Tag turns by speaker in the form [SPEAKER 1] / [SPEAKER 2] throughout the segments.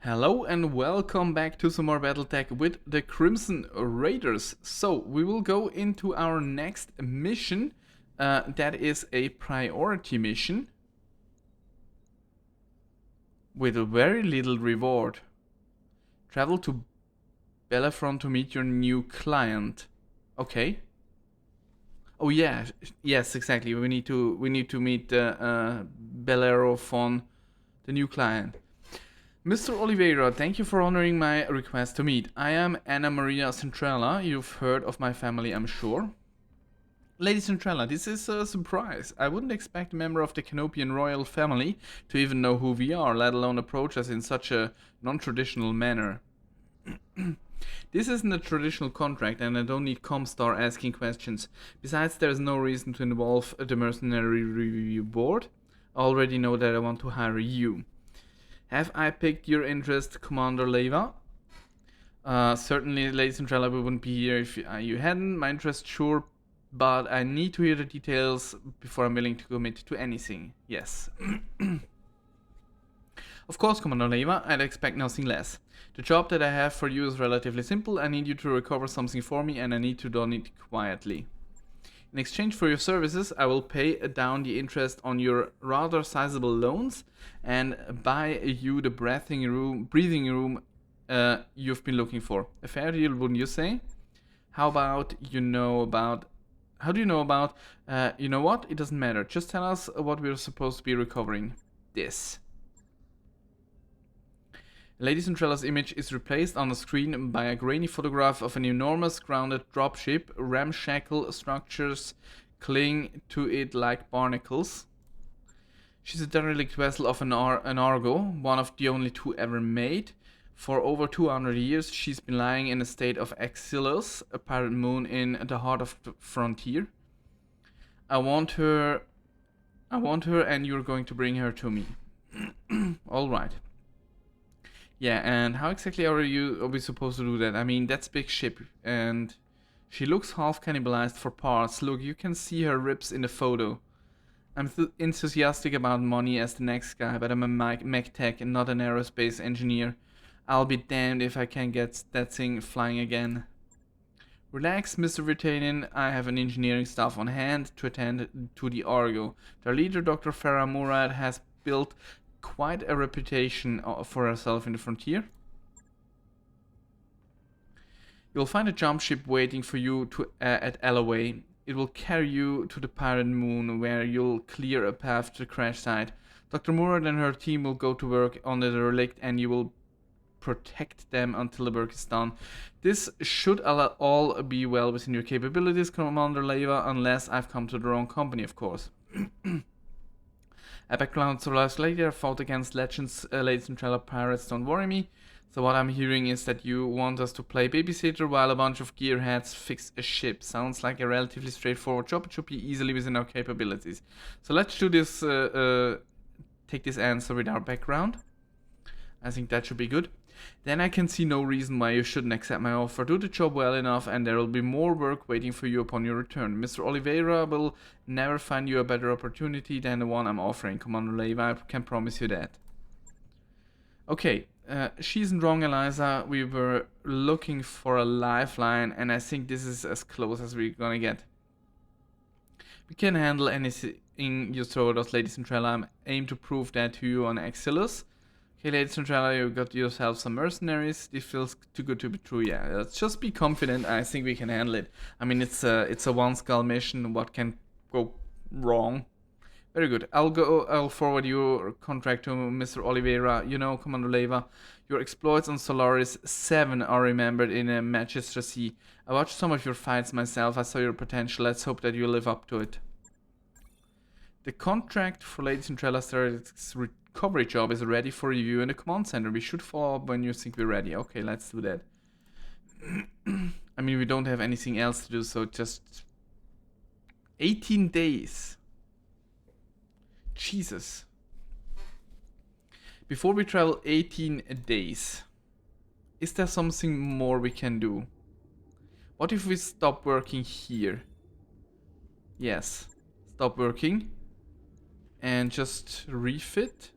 [SPEAKER 1] Hello and welcome back to some more BattleTech with the Crimson Raiders. So we will go into our next mission. That is a priority mission with a very little reward. Travel to Bellefonte to meet your new client. Okay. Oh yeah, yes, exactly. We need to meet Bellefonte, the new client. Mr. Oliveira, thank you for honoring my request to meet. I am Anna Maria Centrella. You've heard of my family, I'm sure. Lady Centrella, this is a surprise. I wouldn't expect a member of the Canopian royal family to even know who we are, let alone approach us in such a non-traditional manner. This isn't a traditional contract and I don't need Comstar asking questions. Besides, there's no reason to involve the mercenary review board. I already know that I want to hire you. Have I piqued your interest, Commander Leva? Certainly, Lady Centrella, we wouldn't be here if you hadn't. My interest, sure, but I need to hear the details before I'm willing to commit to anything. Yes. Of course, Commander Leva, I'd expect nothing less. The job that I have for you is relatively simple. I need you to recover something for me, and I need to do it quietly. In exchange for your services, I will pay down the interest on your rather sizable loans and buy you the breathing room you've been looking for. A fair deal, wouldn't you say? How do you know about, you know what? It doesn't matter. Just tell us what we're supposed to be recovering. This. Lady Centrella's image is replaced on the screen by a grainy photograph of an enormous grounded dropship. Ramshackle structures cling to it like barnacles. She's a derelict vessel of an Argo, one of the only two ever made. For over 200 years, she's been lying in a state of Exilus, a pirate moon in the heart of the frontier. I want her, and you're going to bring her to me. All right. Yeah, and how exactly are we supposed to do that? I mean, that's big ship, and she looks half cannibalized for parts. Look, you can see her ribs in the photo. I'm enthusiastic about money as the next guy, but I'm a mech tech and not an aerospace engineer. I'll be damned if I can get that thing flying again. Relax, Mr. Virtanian. I have an engineering staff on hand to attend to the Argo. Their leader, Dr. Farah Murad, has built quite a reputation for herself in the frontier. You'll find a jump ship waiting for you at Alloway. It will carry you to the pirate moon where you'll clear a path to the crash site. Dr. Murad and her team will go to work on the relic and you will protect them until the work is done. This should all be well within your capabilities, Commander Leva, unless I've come to the wrong company, of course. A background Solaris later fought against legends, Lady Centrella pirates, don't worry me. So what I'm hearing is that you want us to play babysitter while a bunch of gearheads fix a ship. Sounds like a relatively straightforward job. It should be easily within our capabilities. So let's do this, take this answer with our background. I think that should be good. Then I can see no reason why you shouldn't accept my offer. Do the job well enough and there will be more work waiting for you upon your return. Mr. Oliveira will never find you a better opportunity than the one I'm offering, Commander Leva. I can promise you that. Okay, she isn't wrong, Eliza. We were looking for a lifeline and I think this is as close as we're gonna get. We can handle anything you throw at us, Lady Centrella. I aim to prove that to you on Exilus. Okay, Lady Centrella, you got yourself some mercenaries. This feels too good to be true. Yeah, let's just be confident. I think we can handle it. I mean, it's a one skull mission. What can go wrong? Very good. I'll forward your contract to Mr. Oliveira. You know, Commander Leva, your exploits on Solaris 7 are remembered in a magistracy. I watched some of your fights myself. I saw your potential. Let's hope that you live up to it. The contract for Lady Centrella's recovery job is ready for review in the command center. We should follow up when you think we're ready. Okay, let's do that. I mean, we don't have anything else to do, so just 18 days. Jesus. Before we travel 18 days, is there something more we can do? What if we stop working here? Yes. Stop working. And just refit.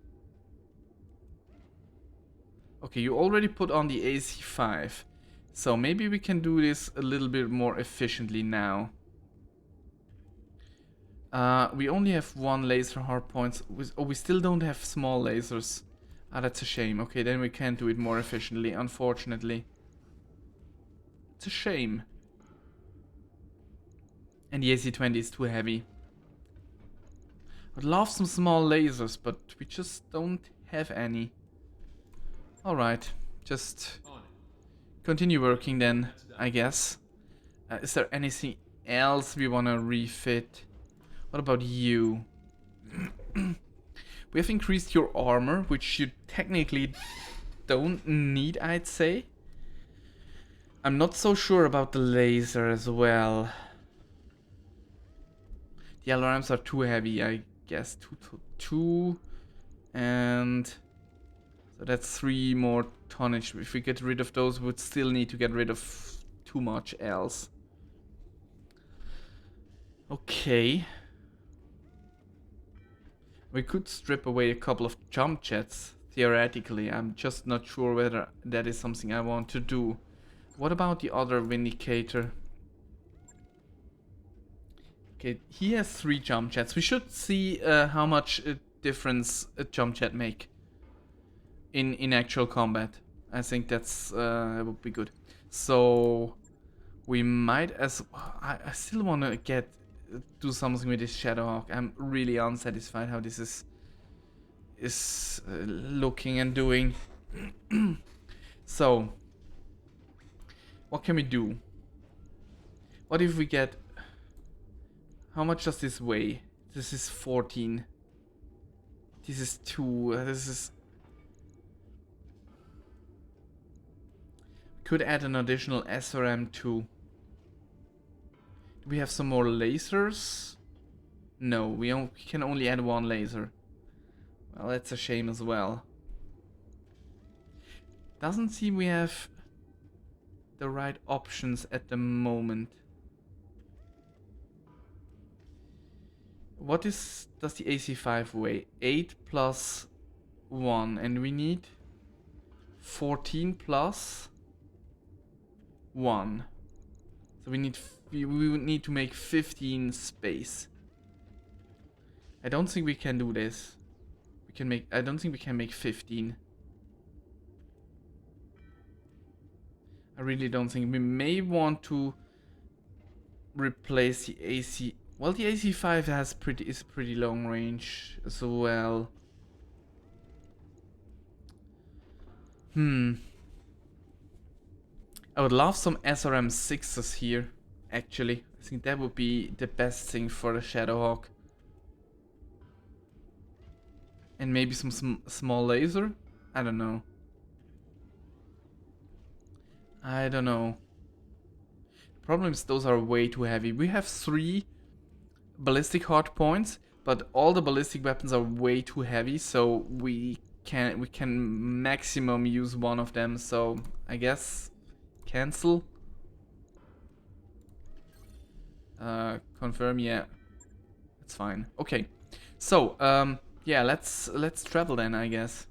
[SPEAKER 1] Okay, you already put on the AC5. So maybe we can do this a little bit more efficiently now. We only have one laser hardpoints. Oh, we still don't have small lasers. Ah, that's a shame. Okay, then we can't do it more efficiently, unfortunately. It's a shame. And the AC-20 is too heavy. I'd love some small lasers, but we just don't have any. Alright, just continue working then, I guess. Is there anything else we wanna refit? What about you? We have increased your armor, which you technically don't need, I'd say. I'm not so sure about the laser as well. The alarms are too heavy, I guess. Two, and so that's 3 more tonnage. If we get rid of those, we would still need to get rid of too much else. Okay. We could strip away a couple of jump jets, theoretically. I'm just not sure whether that is something I want to do. What about the other Vindicator? Okay, he has 3 jump jets. We should see how much difference a jump jet make in actual combat. I think that would be good. So we might I still want to do something with this Shadowhawk. I'm really unsatisfied how this is looking and doing. So what can we do? What if we get... How much does this weigh? This is 14. This is 2. This is... Could add an additional SRM too. Do we have some more lasers? No, we can only add 1 laser. Well, that's a shame as well. Doesn't seem we have the right options at the moment. What does the AC5 weigh? 8 plus 1, and we need 14 plus 1. So we would need to make 15 space. I don't think we can do this. I don't think we can make 15. I really don't think. We may want to replace the AC. Well, the AC5 is pretty long range as well. I would love some SRM6s here, actually. I think that would be the best thing for the Shadowhawk. And maybe some small laser? I don't know. The problem is those are way too heavy. We have 3 ballistic hard points, but all the ballistic weapons are way too heavy, so we can maximum use 1 of them. So I guess cancel. Confirm, yeah. That's fine. Okay. So, yeah, let's travel then, I guess.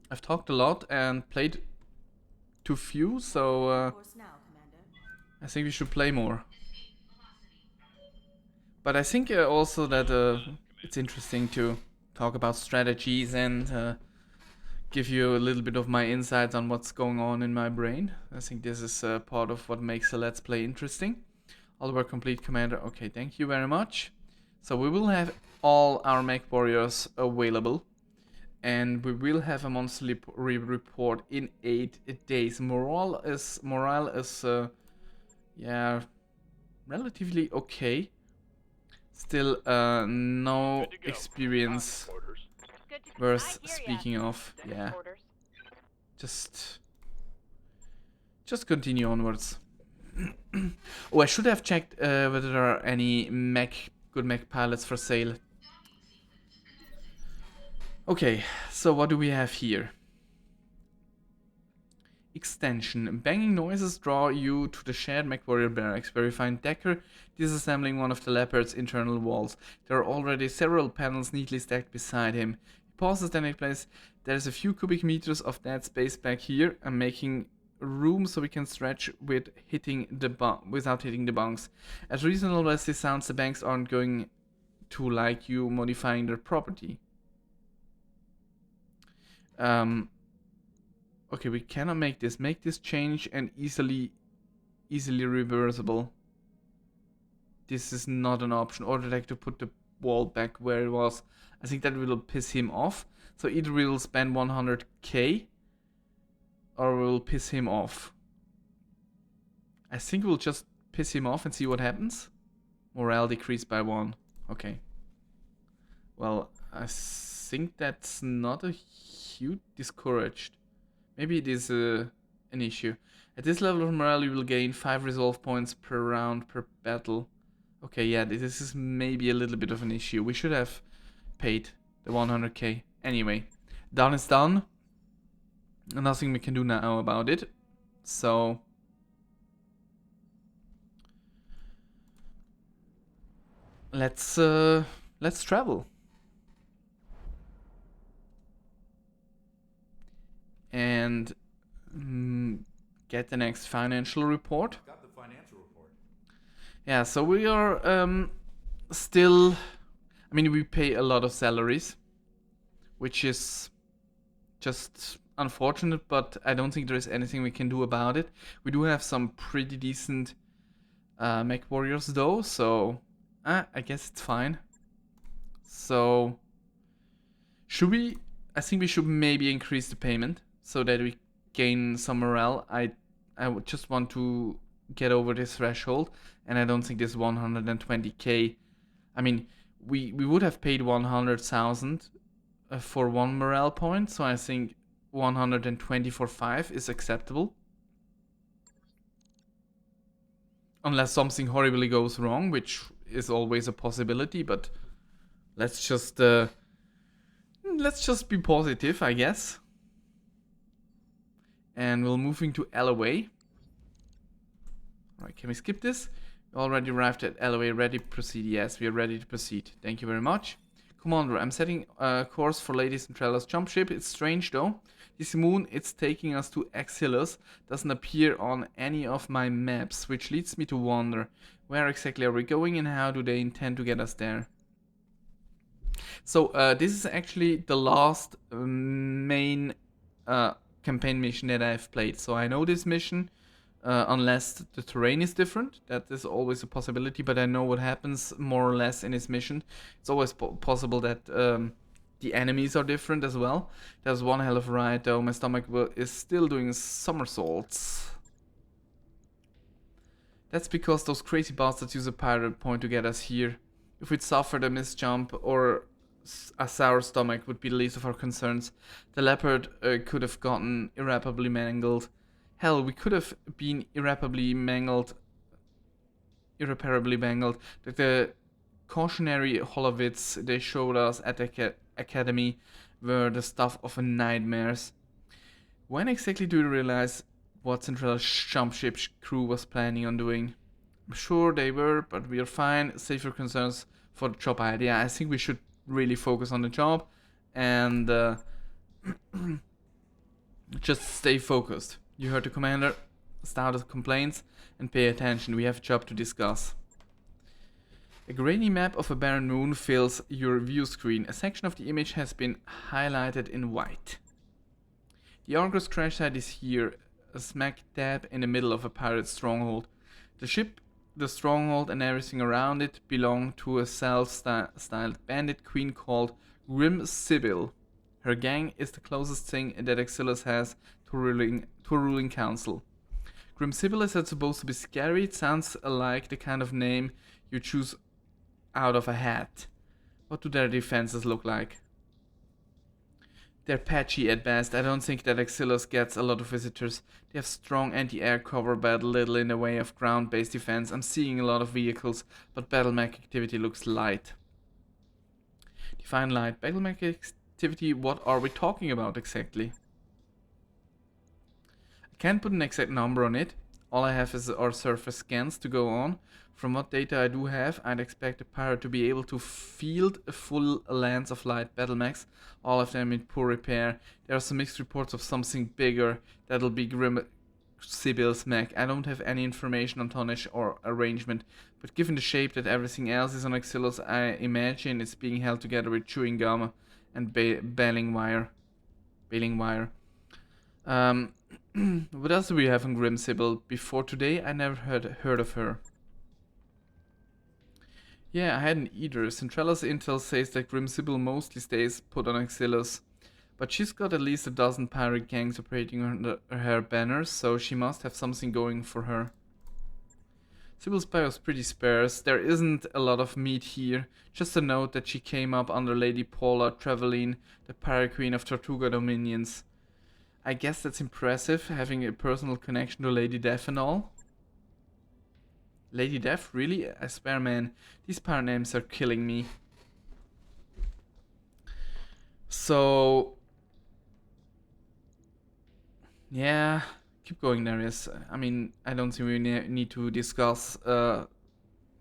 [SPEAKER 1] I've talked a lot and played too few, so I think we should play more. But I think also that it's interesting to talk about strategies and give you a little bit of my insights on what's going on in my brain. I think this is part of what makes a Let's Play interesting. All were complete, Commander. Okay, thank you very much. So we will have all our mech warriors available. And we will have a monthly report in 8 days. Morale is yeah, relatively okay. Still no experience worth speaking of. Yeah, just continue onwards. Oh, I should have checked whether there are any good mech pilots for sale. Okay, so what do we have here? Extension. Banging noises draw you to the shared MechWarrior barracks, where you find Decker disassembling one of the Leopard's internal walls. There are already several panels neatly stacked beside him. He pauses then take place. There's a few cubic meters of dead space back here. I'm making room so we can stretch without hitting the bunks. As reasonable as this sounds, the banks aren't going to like you modifying their property. Okay, we cannot make this. Make this change and easily reversible. This is not an option. Or like to put the wall back where it was. I think that will piss him off. So either we'll spend 100k or we'll piss him off. I think we'll just piss him off and see what happens. Morale decreased by 1. Okay. Well, I think that's not a huge discouraged. Maybe it is an issue. At this level of morale, you will gain 5 resolve points per round per battle. Okay, yeah, this is maybe a little bit of an issue. We should have paid the 100k. Anyway, done is done. Nothing we can do now about it. So let's travel. And get the next financial report.
[SPEAKER 2] Got the financial report.
[SPEAKER 1] Yeah, so we are still, I mean, we pay a lot of salaries, which is just unfortunate, but I don't think there is anything we can do about it. We do have some pretty decent mech warriors though, so I guess it's fine. So should we, I think we should maybe increase the payment so that we gain some morale. I would just want to get over this threshold, and I don't think this 120k, I mean, we would have paid 100,000 for 1 morale point, so I think 120 for 5 is acceptable. Unless something horribly goes wrong, which is always a possibility, but let's just be positive, I guess. And we're moving to LOA. Alright, can we skip this? We already arrived at LOA, ready to proceed. Yes, we are ready to proceed. Thank you very much. Commander, I'm setting a course for Ladies and Travelers jump ship. It's strange though. This moon, it's taking us to Exilus, doesn't appear on any of my maps, which leads me to wonder, where exactly are we going and how do they intend to get us there? So this is actually the last main campaign mission that I've played. So I know this mission, unless the terrain is different. That is always a possibility, but I know what happens more or less in this mission. It's always possible that the enemies are different as well. There's one hell of a ride though. My stomach is still doing somersaults. That's because those crazy bastards use a pirate point to get us here. If we'd suffered a misjump or a sour stomach would be the least of our concerns. The leopard could have gotten irreparably mangled. Hell, we could have been irreparably mangled. The cautionary holowitz they showed us at the academy were the stuff of nightmares. When exactly do you realize what Central jump ship crew was planning on doing? I'm sure they were, but we are fine. Save your concerns for the job idea. I think we should really focus on the job and just stay focused. You heard the commander. Start the complaints and pay attention. We have a job to discuss. A grainy map of a barren moon fills your view screen. A section of the image has been highlighted in white. The Argo's crash site is here, smack dab in the middle of a pirate stronghold. The ship, the stronghold and everything around it belong to a self-styled bandit queen called Grim Sibyl. Her gang is the closest thing that Exilus has to a ruling council. Grim Sibyl is supposed to be scary. It sounds like the kind of name you choose out of a hat. What do their defenses look like? They're patchy at best. I don't think that Exilus gets a lot of visitors. They have strong anti-air cover but little in the way of ground-based defense. I'm seeing a lot of vehicles, but battle mech activity looks light. Define light. Battle mech activity, what are we talking about exactly? I can't put an exact number on it. All I have is our surface scans to go on. From what data I do have, I'd expect the pirate to be able to field a full lance of light battle mechs, all of them in poor repair. There are some mixed reports of something bigger that'll be Grim Sibyl's mech. I don't have any information on tonnage or arrangement, but given the shape that everything else is on Axillus, I imagine it's being held together with chewing gum and baling wire. What else do we have on Grim Sibyl? Before today, I never heard of her. Yeah, I hadn't either. Centralla's intel says that Grim Sibyl mostly stays put on Axillus, but she's got at least a dozen pirate gangs operating under her banners, so she must have something going for her. Sibyl's bio's pretty sparse. There isn't a lot of meat here. Just a note that she came up under Lady Paula Trevelyan, the pirate queen of Tortuga Dominions. I guess that's impressive, having a personal connection to Lady Death and all. Lady Death? Really? I swear, man, these pirate names are killing me. So... yeah, keep going, Darius. I mean, I don't think we need to discuss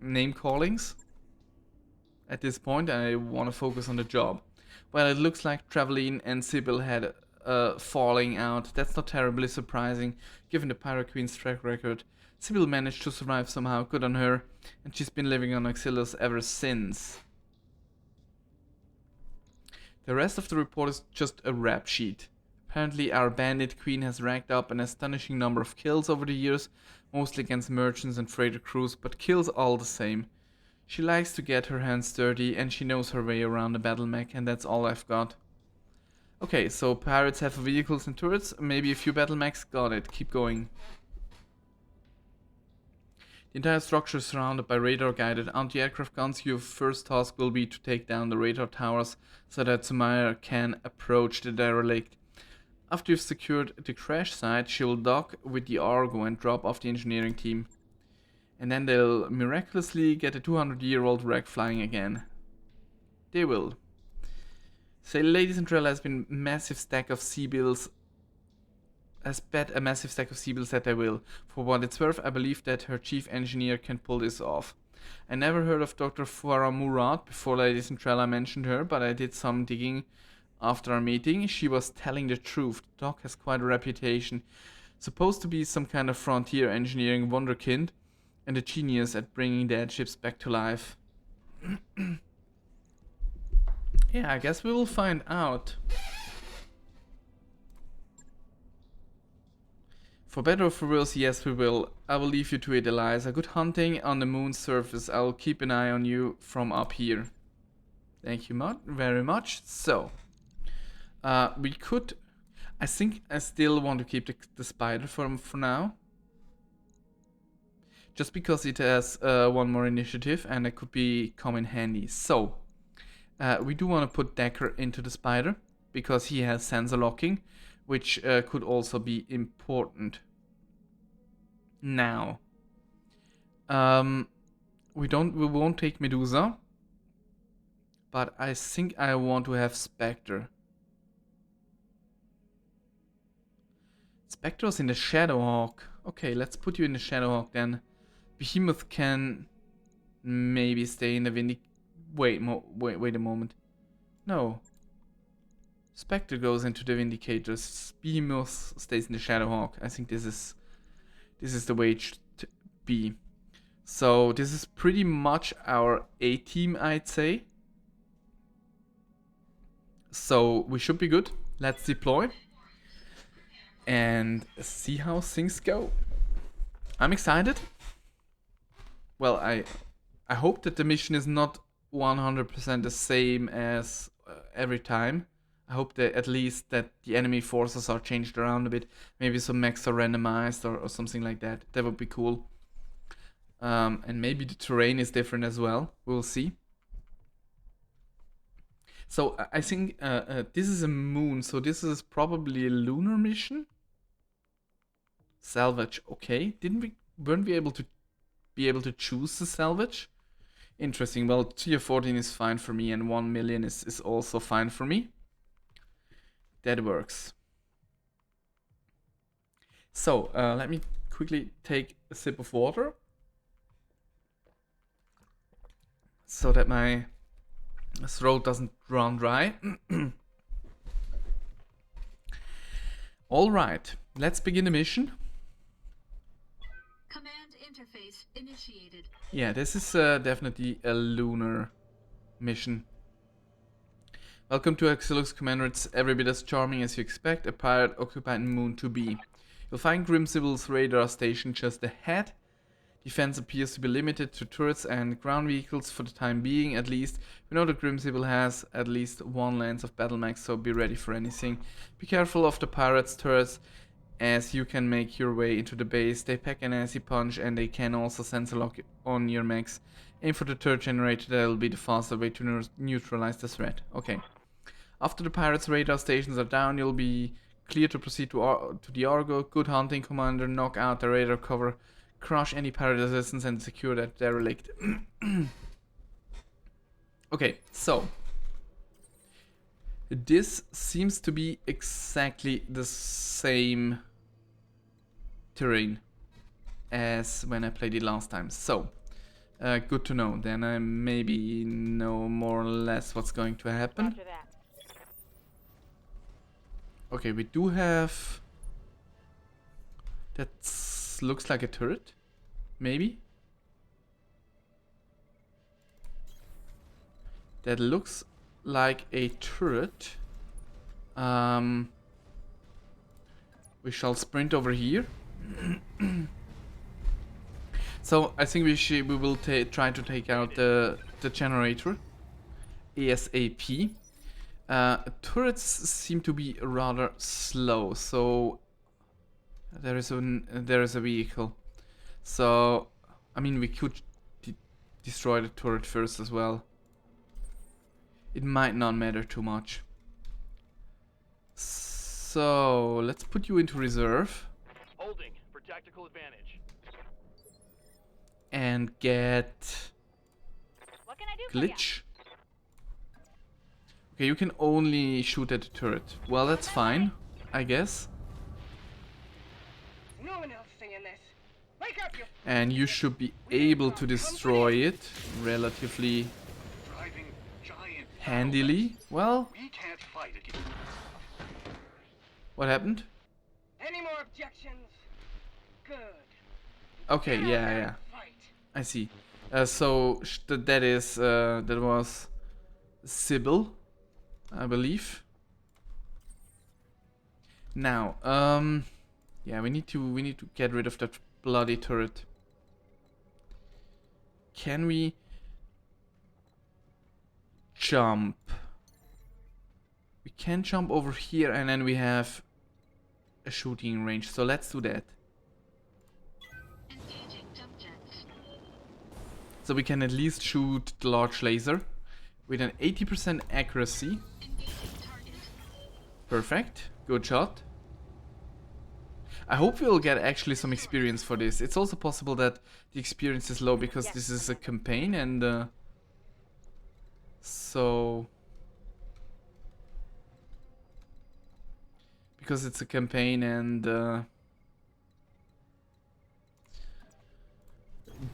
[SPEAKER 1] name callings. At this point, I want to focus on the job. Well, it looks like Trevelyan and Sybil had falling out. That's not terribly surprising, given the Pirate Queen's track record. Sybil managed to survive somehow, good on her, and she's been living on Axillus ever since. The rest of the report is just a rap sheet. Apparently our bandit queen has racked up an astonishing number of kills over the years, mostly against merchants and freighter crews, but kills all the same. She likes to get her hands dirty, and she knows her way around a battle mech, and that's all I've got. Okay, so pirates have vehicles and turrets, maybe a few battle mechs, got it, keep going. The entire structure is surrounded by radar-guided anti-aircraft guns. Your first task will be to take down the radar towers so that Sumaya can approach the derelict. After you've secured the crash site, she will dock with the Argo and drop off the engineering team. And then they'll miraculously get a 200-year-old wreck flying again. They will. Say Lady Centrella has been a massive stack of C-bills. Has bet a massive stack of C-bills that they will. For what it's worth, I believe that her chief engineer can pull this off. I never heard of Dr. Farah Murad before Lady Centrella mentioned her, but I did some digging after our meeting. She was telling the truth. The doc has quite a reputation. Supposed to be some kind of frontier engineering wonderkind and a genius at bringing dead ships back to life. Yeah, I guess we will find out. For better or for worse, yes we will. I will leave you to it, Eliza. Good hunting on the moon's surface. I will keep an eye on you from up here. Thank you very much. So, we could... I think I still want to keep the spider for now. Just because it has one more initiative and it could come in handy. So, we do want to put Decker into the spider because he has sensor locking, which could also be important. Now, we won't take Medusa, but I think I want to have Spectre. Spectre's in the Shadowhawk. Okay, let's put you in the Shadowhawk then. Behemoth can maybe stay in the wait a moment. No. Spectre goes into the Vindicators. Behemoth stays in the Shadowhawk. I think this is the way it should be. So this is pretty much our A team, I'd say. So we should be good. Let's deploy and see how things go. I'm excited. Well, I hope that the mission is not 100% the same as every time. I hope that at least that the enemy forces are changed around a bit. Maybe some mechs are randomized or something like that. That would be cool. And maybe the terrain is different as well. We'll see. So I think this is a moon. So this is probably a lunar mission. Salvage. Okay. Weren't we able to choose the salvage? Interesting. Well, tier 14 is fine for me and 1 million is also fine for me. That works. So, let me quickly take a sip of water so that my throat doesn't run dry. All right, let's begin the mission.
[SPEAKER 2] Command interface initiated.
[SPEAKER 1] Yeah, this is definitely a lunar mission. Welcome to Axilux, Commander. It's every bit as charming as you expect. A pirate-occupied moon to be. You'll find Grimsible's radar station just ahead. Defense appears to be limited to turrets and ground vehicles for the time being, at least. We know that Grimsible has at least one lance of battle max, so be ready for anything. Be careful of the pirates' turrets, as you can make your way into the base. They pack an acid punch, and they can also sensor lock on your max. Aim for the turret generator, that'll be the faster way to neutralize the threat. Okay. After the pirates' radar stations are down, you'll be clear to proceed to the Argo. Good hunting, Commander. Knock out the radar cover, crush any pirate resistance, and secure that derelict. Okay, so this seems to be exactly the same terrain as when I played it last time. So, good to know. Then I maybe know more or less what's going to happen.
[SPEAKER 3] Roger that.
[SPEAKER 1] Okay, we do have... That looks like a turret. Maybe? That looks like a turret. We shall sprint over here. So I think we will try to take out the generator ASAP. Turrets seem to be rather slow, so there is a vehicle. So I mean, we could destroy the turret first as well. It might not matter too much. So let's put you into reserve.
[SPEAKER 4] Holding for tactical advantage.
[SPEAKER 1] And get
[SPEAKER 3] What can I do for ya?
[SPEAKER 1] glitch. Okay, you can only shoot at the turret. Well, that's fine, I guess.
[SPEAKER 5] No one else saying this. Wake up, you
[SPEAKER 1] And you should be able to destroy it relatively
[SPEAKER 4] Driving giant.
[SPEAKER 1] handily. Well,
[SPEAKER 4] We can't fight again.
[SPEAKER 1] what happened?
[SPEAKER 5] Any more objections? Good.
[SPEAKER 1] Okay,
[SPEAKER 5] Get out
[SPEAKER 1] yeah,
[SPEAKER 5] there
[SPEAKER 1] yeah,
[SPEAKER 5] and fight.
[SPEAKER 1] I see. So that was Sybil, I believe. Now, yeah, we need to get rid of that bloody turret. Can we jump? We can jump over here, and then we have a shooting range. So let's do that.
[SPEAKER 2] Engaging jump jets.
[SPEAKER 1] So we can at least shoot the large laser with an 80% accuracy.
[SPEAKER 2] Engaging target.
[SPEAKER 1] Perfect. Good shot. I hope we'll get actually some experience for this. It's also possible that the experience is low because this is a campaign, and so because it's a campaign, and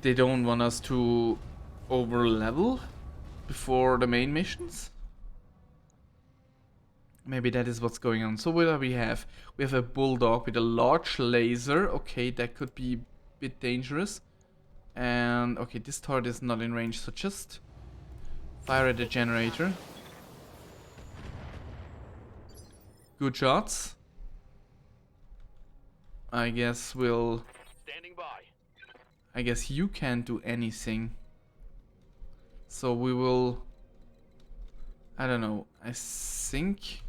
[SPEAKER 1] they don't want us to over level before the main missions. Maybe that is what's going on. So what do we have? We have a bulldog with a large laser. Okay, that could be a bit dangerous. And okay, this turret is not in range, so just fire at the generator. Good shots. I guess
[SPEAKER 4] Standing by.
[SPEAKER 1] I guess you can't do anything. So we will... I don't know. I think...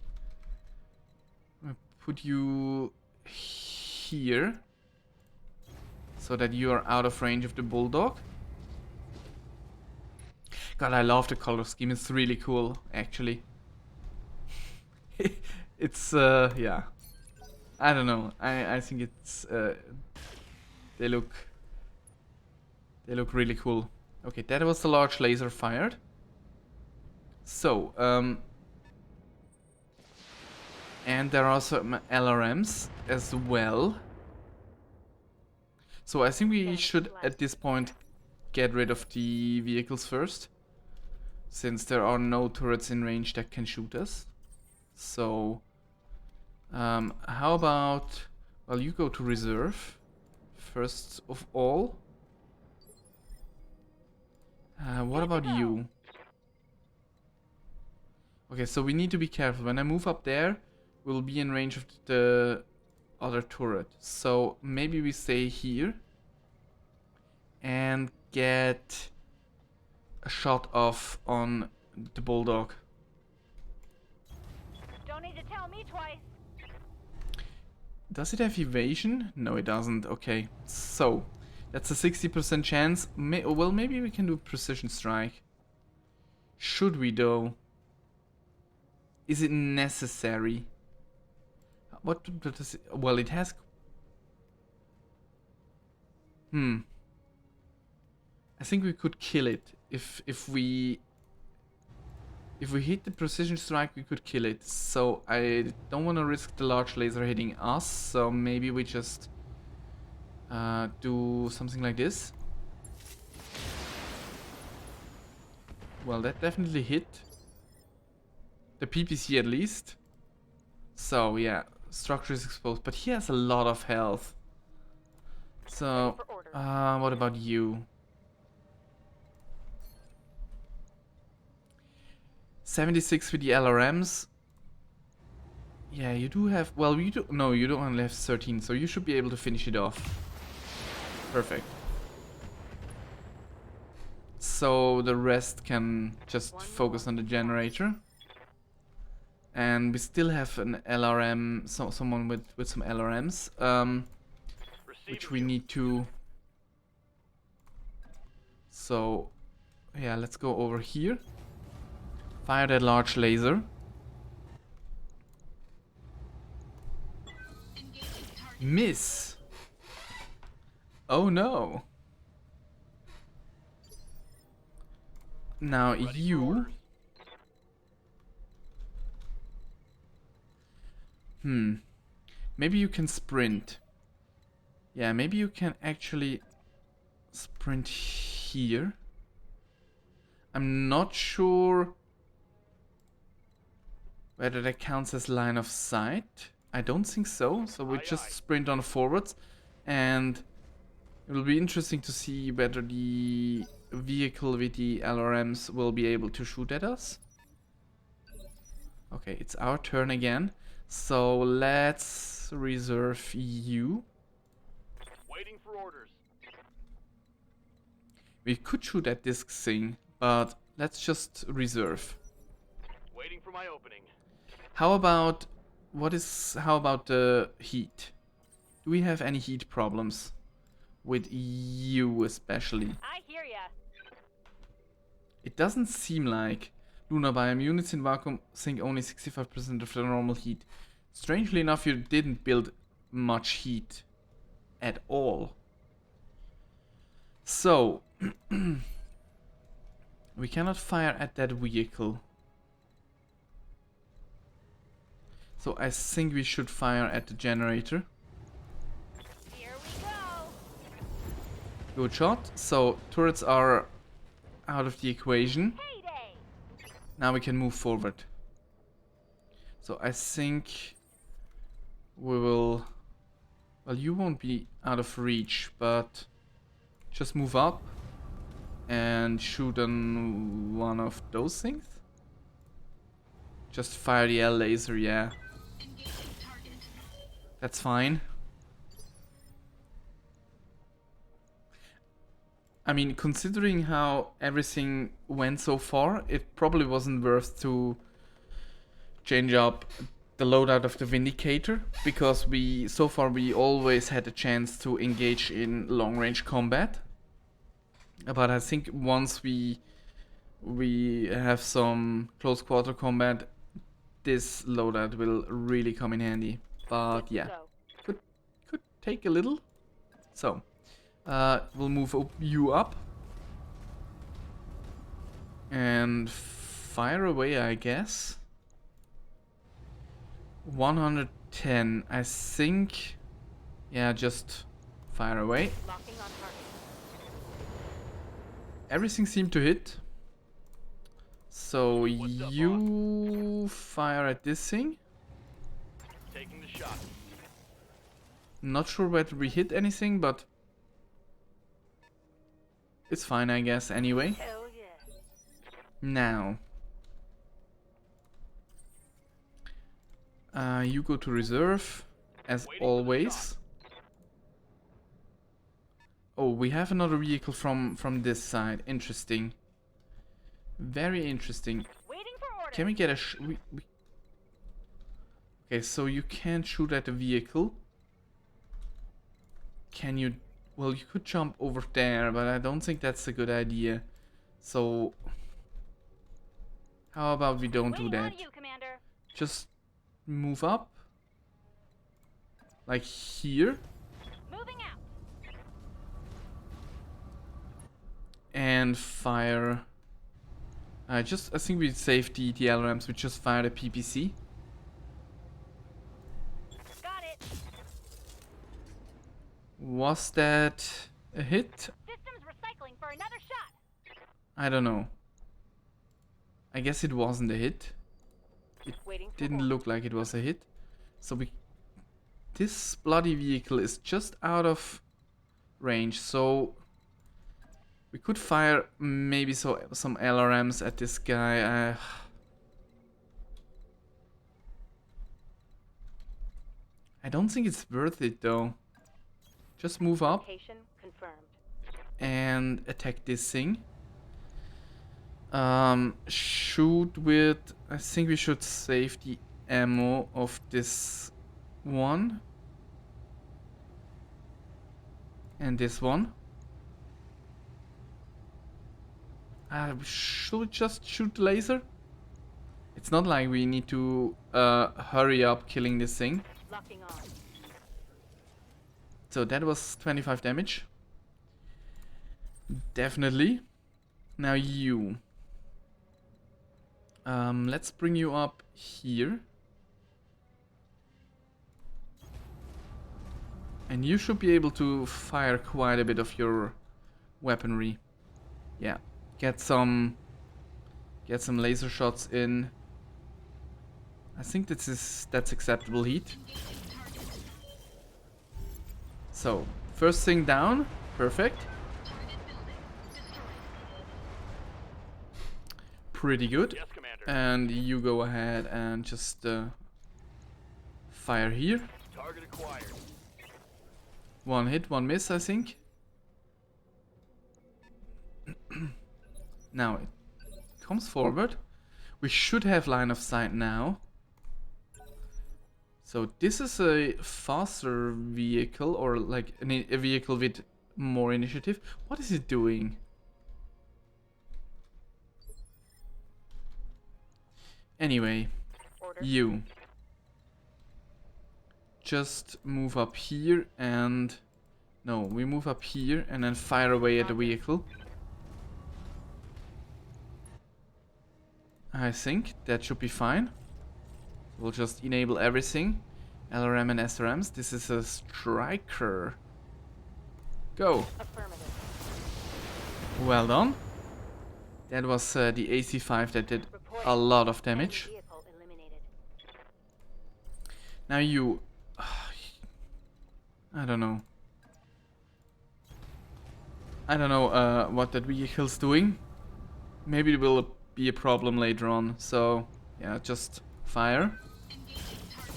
[SPEAKER 1] I'll put you here. So that you are out of range of the bulldog. God, I love the color scheme. It's really cool, actually. It's, yeah. I don't know. I think it's, they look really cool. Okay, that was the large laser fired. So, and there are some LRMs as well. So I think we should at this point get rid of the vehicles first, since there are no turrets in range that can shoot us. So how about, well, you go to reserve first of all. What about you? Okay, so we need to be careful. When I move up there, we'll be in range of the other turret. So maybe we stay here and get a shot off on the bulldog.
[SPEAKER 3] Don't need to tell me twice.
[SPEAKER 1] Does it have evasion? No, it doesn't. Okay, so that's a 60% chance. Well, maybe we can do precision strike. Should we though? Is it necessary? What does it... Well, it has... I think we could kill it. If we hit the precision strike, we could kill it. So I don't want to risk the large laser hitting us. So maybe we just do something like this. Well, that definitely hit. The PPC at least. So yeah, structure is exposed, but he has a lot of health. So what about you? 76 with the LRMs. Yeah, you do have, well, you do, no, you don't only have 13, so you should be able to finish it off. Perfect. So the rest can just focus on the generator. And we still have an LRM, someone with some LRMs, which we need to... So, yeah, let's go over here. Fire that large laser. Miss! Oh no! Now you... Maybe you can sprint. Yeah, maybe you can actually sprint here. I'm not sure whether that counts as line of sight. I don't think so. So we just sprint on forwards, and it will be interesting to see whether the vehicle with the LRMs will be able to shoot at us. Okay, it's our turn again. So let's reserve you.
[SPEAKER 4] Waiting for orders.
[SPEAKER 1] We could shoot at this thing, but let's just reserve.
[SPEAKER 4] Waiting for my opening.
[SPEAKER 1] How about the heat? Do we have any heat problems with you especially?
[SPEAKER 3] I hear ya.
[SPEAKER 1] It doesn't seem like. Lunar biome units in vacuum sink only 65% of the normal heat. Strangely enough, you didn't build much heat at all. So, we cannot fire at that vehicle. So I think we should fire at the generator.
[SPEAKER 3] Here we go.
[SPEAKER 1] Good shot. So turrets are out of the equation.
[SPEAKER 3] Heyday.
[SPEAKER 1] Now we can move forward. So I think we will... Well, you won't be out of reach, but just move up and shoot on one of those things. Just fire the L laser, yeah. That's fine. I mean, considering how everything went so far, it probably wasn't worth to change up the loadout of the Vindicator, because so far we always had a chance to engage in long-range combat. But I think once we have some close quarter combat, this loadout will really come in handy. But yeah, could take a little. So we'll move you up and fire away, I guess. 110, I think. Yeah, just Fire away.
[SPEAKER 3] Locking on target.
[SPEAKER 1] Everything seemed to hit. So
[SPEAKER 4] What's up,
[SPEAKER 1] you fire at this thing.
[SPEAKER 4] Taking the shot.
[SPEAKER 1] Not sure whether we hit anything, but it's fine, I guess, anyway.
[SPEAKER 3] Hell yeah.
[SPEAKER 1] Now, you go to reserve, as
[SPEAKER 4] Waiting for the
[SPEAKER 1] always.
[SPEAKER 4] shot.
[SPEAKER 1] Oh, we have another vehicle from this side. Interesting. Very interesting.
[SPEAKER 3] Waiting for orders.
[SPEAKER 1] Can we get a Okay, so you can't shoot at the vehicle. Can you? Well, you could jump over there, but I don't think that's a good idea. So, how about we don't do
[SPEAKER 3] Waiting on
[SPEAKER 1] that?
[SPEAKER 3] you, Commander.
[SPEAKER 1] Just move up. Like here.
[SPEAKER 3] Moving out.
[SPEAKER 1] And fire. I think we saved the LRMs. We just fired a PPC.
[SPEAKER 3] Got it.
[SPEAKER 1] Was that a hit?
[SPEAKER 3] Systems recycling for another shot.
[SPEAKER 1] I don't know. I guess it wasn't a hit.
[SPEAKER 3] Waiting for
[SPEAKER 1] Didn't
[SPEAKER 3] orders.
[SPEAKER 1] look like it was a hit. So this bloody vehicle is just out of range. So we could fire maybe some LRMs at this guy. I don't think it's worth it though. Just move up
[SPEAKER 3] Location confirmed.
[SPEAKER 1] and attack this thing. Shoot with... I think we should save the ammo of this one. And this one. Should we just shoot the laser? It's not like we need to hurry up killing this thing.
[SPEAKER 3] Locking on.
[SPEAKER 1] So that was 25 damage. Definitely. Now you. Let's bring you up here. And you should be able to fire quite a bit of your weaponry. Yeah. Get some laser shots in. I think that's acceptable heat. So, first thing down. Perfect.
[SPEAKER 2] Target building destroyed.
[SPEAKER 1] Pretty good.
[SPEAKER 4] Yes, Commander.
[SPEAKER 1] And you go ahead and just fire here.
[SPEAKER 4] Target acquired.
[SPEAKER 1] One hit, one miss, I think. Now it comes forward. We should have line of sight now. So this is a faster vehicle, or like a vehicle with more initiative. What is it doing? Anyway,
[SPEAKER 3] Order.
[SPEAKER 1] you just move up here and... No, we move up here and then fire away at the vehicle. I think that should be fine. We'll just enable everything. LRM and SRMs. This is a striker. Go.
[SPEAKER 3] Affirmative.
[SPEAKER 1] Well done. That was the AC5 that did
[SPEAKER 3] Reporting.
[SPEAKER 1] a lot of
[SPEAKER 3] Enemy
[SPEAKER 1] damage.
[SPEAKER 3] vehicle eliminated.
[SPEAKER 1] Now you... I don't know. I don't know what that vehicle's doing. Maybe it will be a problem later on. So, yeah, just fire.
[SPEAKER 2] Engaging target.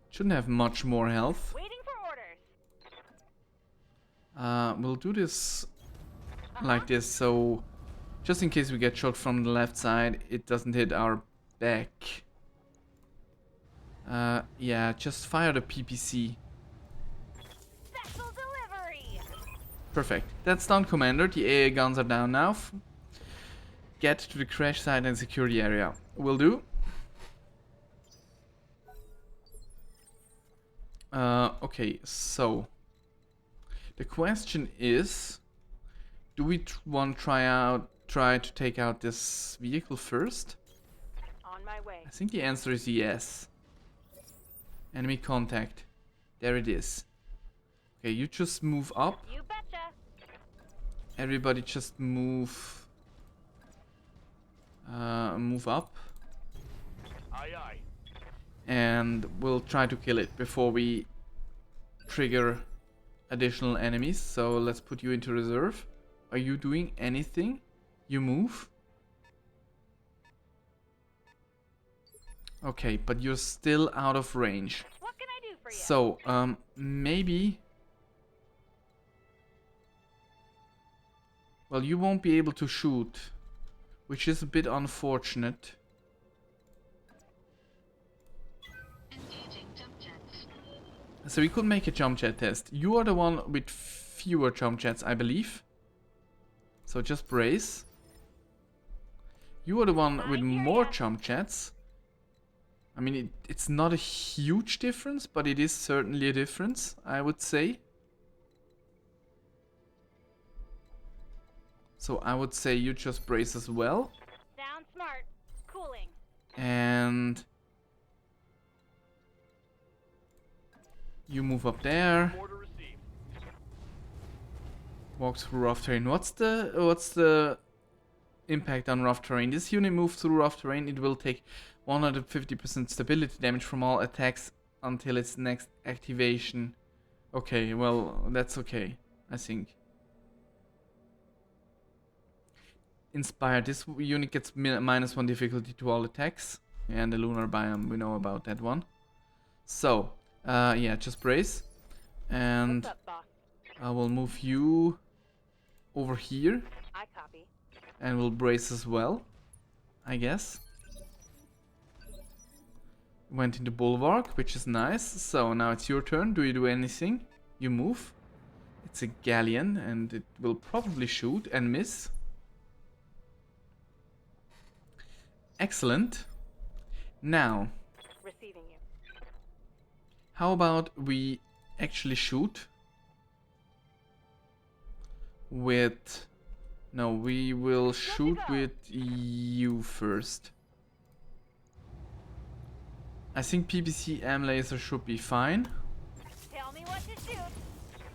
[SPEAKER 1] Shouldn't have much more health.
[SPEAKER 3] Waiting for orders.
[SPEAKER 1] We'll do this like this, so just in case we get shot from the left side, it doesn't hit our back. Yeah, just fire the PPC.
[SPEAKER 3] Special delivery.
[SPEAKER 1] Perfect. That's done, Commander. The AA guns are down now. Get to the crash site and secure the area. Will do. Okay, so the question is, do we want to try to take out this vehicle first?
[SPEAKER 3] On my way.
[SPEAKER 1] I think the answer is yes. Enemy contact. There it is. Okay, you just move up.
[SPEAKER 3] You betcha.
[SPEAKER 1] Everybody just move. Move up.
[SPEAKER 4] Aye, aye.
[SPEAKER 1] And we'll try to kill it before we trigger additional enemies. So let's put you into reserve. Are you doing anything? You move. Okay, but you're still out of range.
[SPEAKER 3] What can I do for you?
[SPEAKER 1] So, maybe... Well, you won't be able to shoot, which is a bit unfortunate. So we could make a jump jet test. You are the one with fewer jump jets, I believe. So just brace. You are the one with more jump jets. I mean, it's not a huge difference, but it is certainly a difference, I would say. So I would say you just brace as well.
[SPEAKER 3] Sound smart. Cooling.
[SPEAKER 1] And you move up there.
[SPEAKER 4] Order received.
[SPEAKER 1] Walk through rough terrain. What's the impact on rough terrain? This unit moves through rough terrain. It will take 150% stability damage from all attacks until its next activation. Okay, well, that's okay, I think. Inspire. This unit gets -1 difficulty to all attacks. And the lunar biome, we know about that one. So, yeah, just brace. And
[SPEAKER 3] What's up, boss?
[SPEAKER 1] I will move you over here.
[SPEAKER 3] I copy.
[SPEAKER 1] And we'll brace as well, I guess. Went into bulwark, which is nice. So now it's your turn. Do you do anything? You move. It's a galleon and it will probably shoot and miss. Excellent. Now,
[SPEAKER 3] Receiving you.
[SPEAKER 1] how about we actually shoot with... No, we will shoot
[SPEAKER 3] go.
[SPEAKER 1] with you first. I think PPC-M laser should be fine.
[SPEAKER 3] Tell me what to shoot.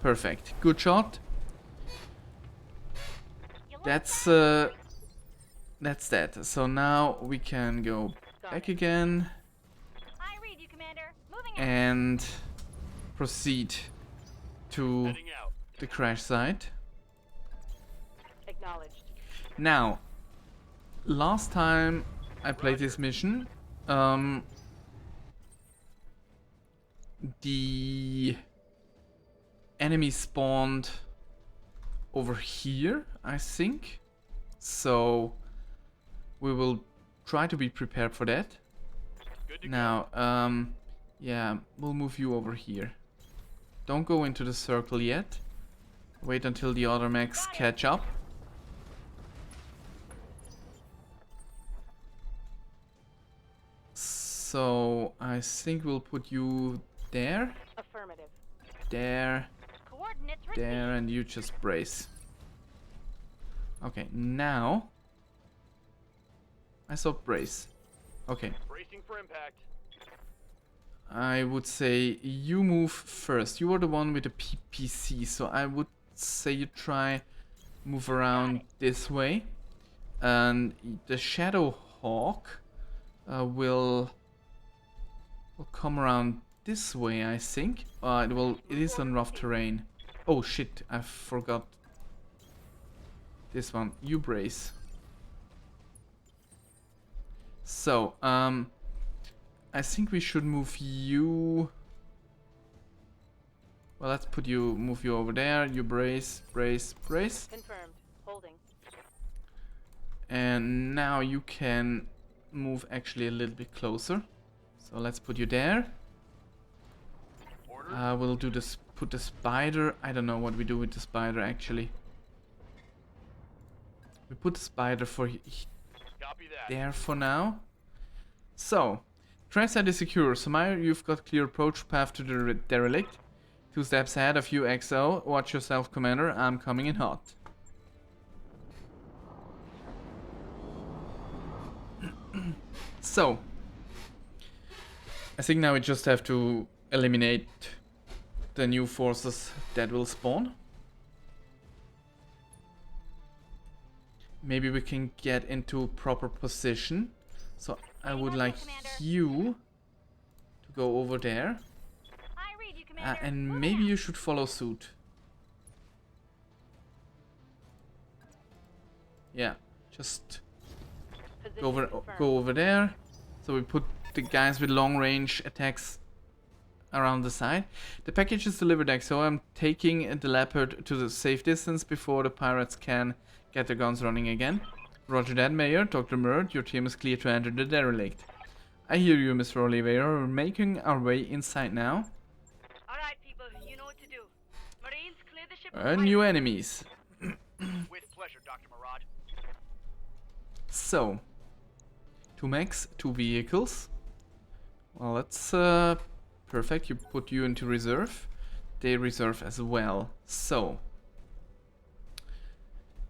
[SPEAKER 1] Perfect. Good shot.
[SPEAKER 3] You like
[SPEAKER 1] That's
[SPEAKER 3] that?
[SPEAKER 1] that's that. So now we can go back again
[SPEAKER 3] I read you, Commander. Moving out.
[SPEAKER 1] and proceed to
[SPEAKER 4] Heading out.
[SPEAKER 1] the crash site.
[SPEAKER 3] Acknowledged.
[SPEAKER 1] Now, last time I played this mission, the enemy spawned over here, I think. So we will try to be prepared for that.
[SPEAKER 4] Good to
[SPEAKER 1] Now, yeah, we'll move you over here. Don't go into the circle yet. Wait until the other mechs catch up. So I think we'll put you there,
[SPEAKER 3] Affirmative.
[SPEAKER 1] there,
[SPEAKER 3] Coordinates received.
[SPEAKER 1] there, and you just brace. Okay, now I saw brace. Okay,
[SPEAKER 4] go. Bracing for impact.
[SPEAKER 1] I would say you move first. You are the one with the PPC, so I would say you try move around this way, and the Shadow Hawk will come around this way, I think. It is on rough terrain. Oh shit, I forgot this one. You brace. So, I think we should move you. Well, let's move you over there. You brace, brace, brace.
[SPEAKER 3] Confirmed. Holding.
[SPEAKER 1] And now you can move actually a little bit closer. So let's put you there.
[SPEAKER 4] Order.
[SPEAKER 1] We'll do this. Put the spider. I don't know what we do with the spider actually. We put the spider for
[SPEAKER 4] Copy that.
[SPEAKER 1] there for now. So, track site is secure. Samaya, you've got clear approach path to the derelict. 2 steps ahead of you, XO. Watch yourself, Commander. I'm coming in hot. So, I think now we just have to eliminate the new forces that will spawn. Maybe we can get into proper position. So I would like you to go over there.
[SPEAKER 3] I read you, Commander.
[SPEAKER 1] And
[SPEAKER 3] Moving
[SPEAKER 1] maybe
[SPEAKER 3] out.
[SPEAKER 1] you should follow suit. Yeah, just
[SPEAKER 3] Position confirmed.
[SPEAKER 1] go over there. So we put the guys with long range attacks around the side. The package is delivered back, so I'm taking the Leopard to the safe distance before the pirates can get their guns running again. Roger that, Mayor. Dr. Murd, your team is clear to enter the derelict. I hear you, Mr. Oliveira. We're making our way inside now.
[SPEAKER 2] Alright, people, you know what to do. Marines, clear the ship.
[SPEAKER 1] New enemies.
[SPEAKER 4] With pleasure, Dr. Murad.
[SPEAKER 1] So, 2 mechs, 2 vehicles. Well, that's perfect. You put you into reserve. They reserve as well. So,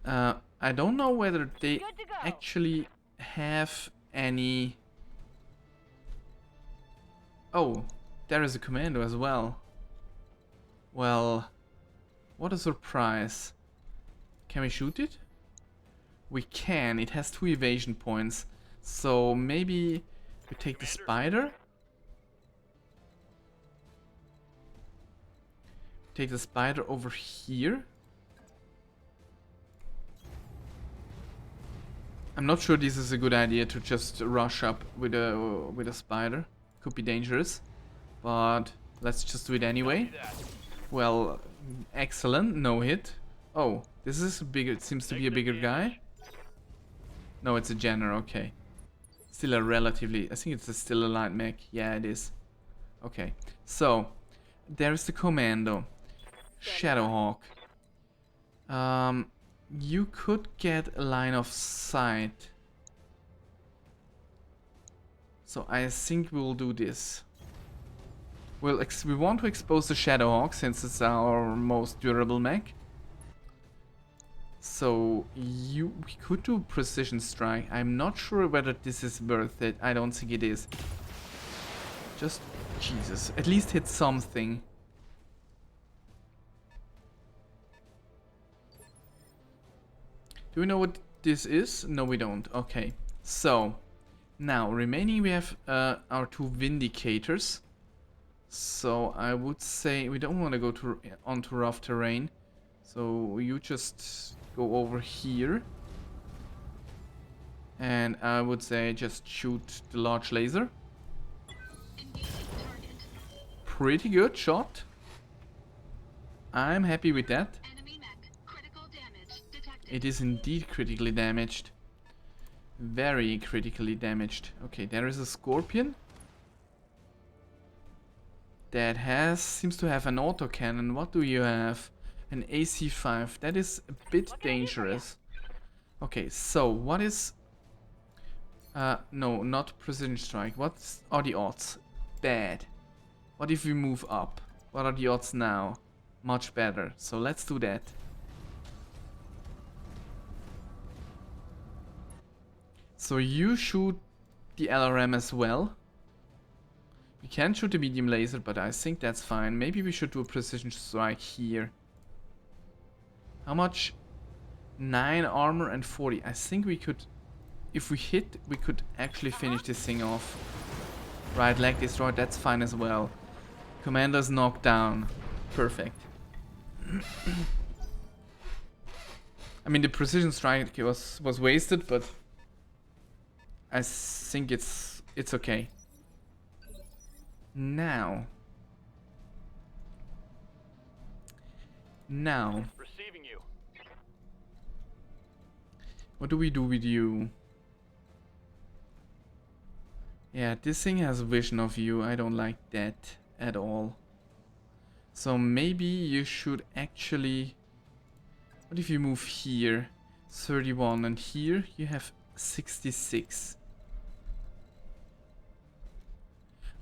[SPEAKER 1] I don't know whether they
[SPEAKER 3] Good to go.
[SPEAKER 1] actually have any... Oh, there is a commando as well. Well, what a surprise. Can we shoot it? We can. It has 2 evasion points. So maybe we take the spider. Take the spider over here. I'm not sure this is a good idea to just rush up with a spider. Could be dangerous, but let's just do it anyway.
[SPEAKER 4] Copy that.
[SPEAKER 1] Well, excellent, no hit. Oh, this is a bigger. It seems to be a bigger guy. No, it's a general. Okay, still a relatively. I think it's still a light mech. Yeah, it is. Okay, so there's the commando, Shadowhawk. You could get a line of sight. So I think we'll do this. We want to expose the Shadowhawk since it's our most durable mech. So we could do precision strike. I'm not sure whether this is worth it. I don't think it is. Just Jesus, at least hit something. Do we know what this is? No, we don't. Okay. So now remaining we have our 2 Vindicators. So I would say we don't want to go onto rough terrain. So you just go over here. And I would say just shoot the large laser.
[SPEAKER 2] Engaging target.
[SPEAKER 1] Pretty good shot. I'm happy with that.
[SPEAKER 2] Enemy mech. Critical damage detected.
[SPEAKER 1] It is indeed critically damaged. Very critically damaged. Okay, there is a Scorpion. That seems to have an autocannon. What do you have? An AC-5. That is a bit dangerous. Okay, so what is... no, not precision strike. What are the odds? Bad. What if we move up? What are the odds now? Much better. So let's do that. So you shoot the LRM as well. We can shoot the medium laser, but I think that's fine. Maybe we should do a precision strike here. How much? 9 armor and 40. I think we could... If we hit, we could actually finish this thing off. Right leg destroyed, that's fine as well. Commander's knocked down. Perfect. I mean, the precision strike was wasted, but... I think it's okay. Now,
[SPEAKER 4] Receiving you.
[SPEAKER 1] what do we do with you? Yeah, this thing has vision of you. I don't like that at all. So maybe you should actually... What if you move here? 31, and here you have 66.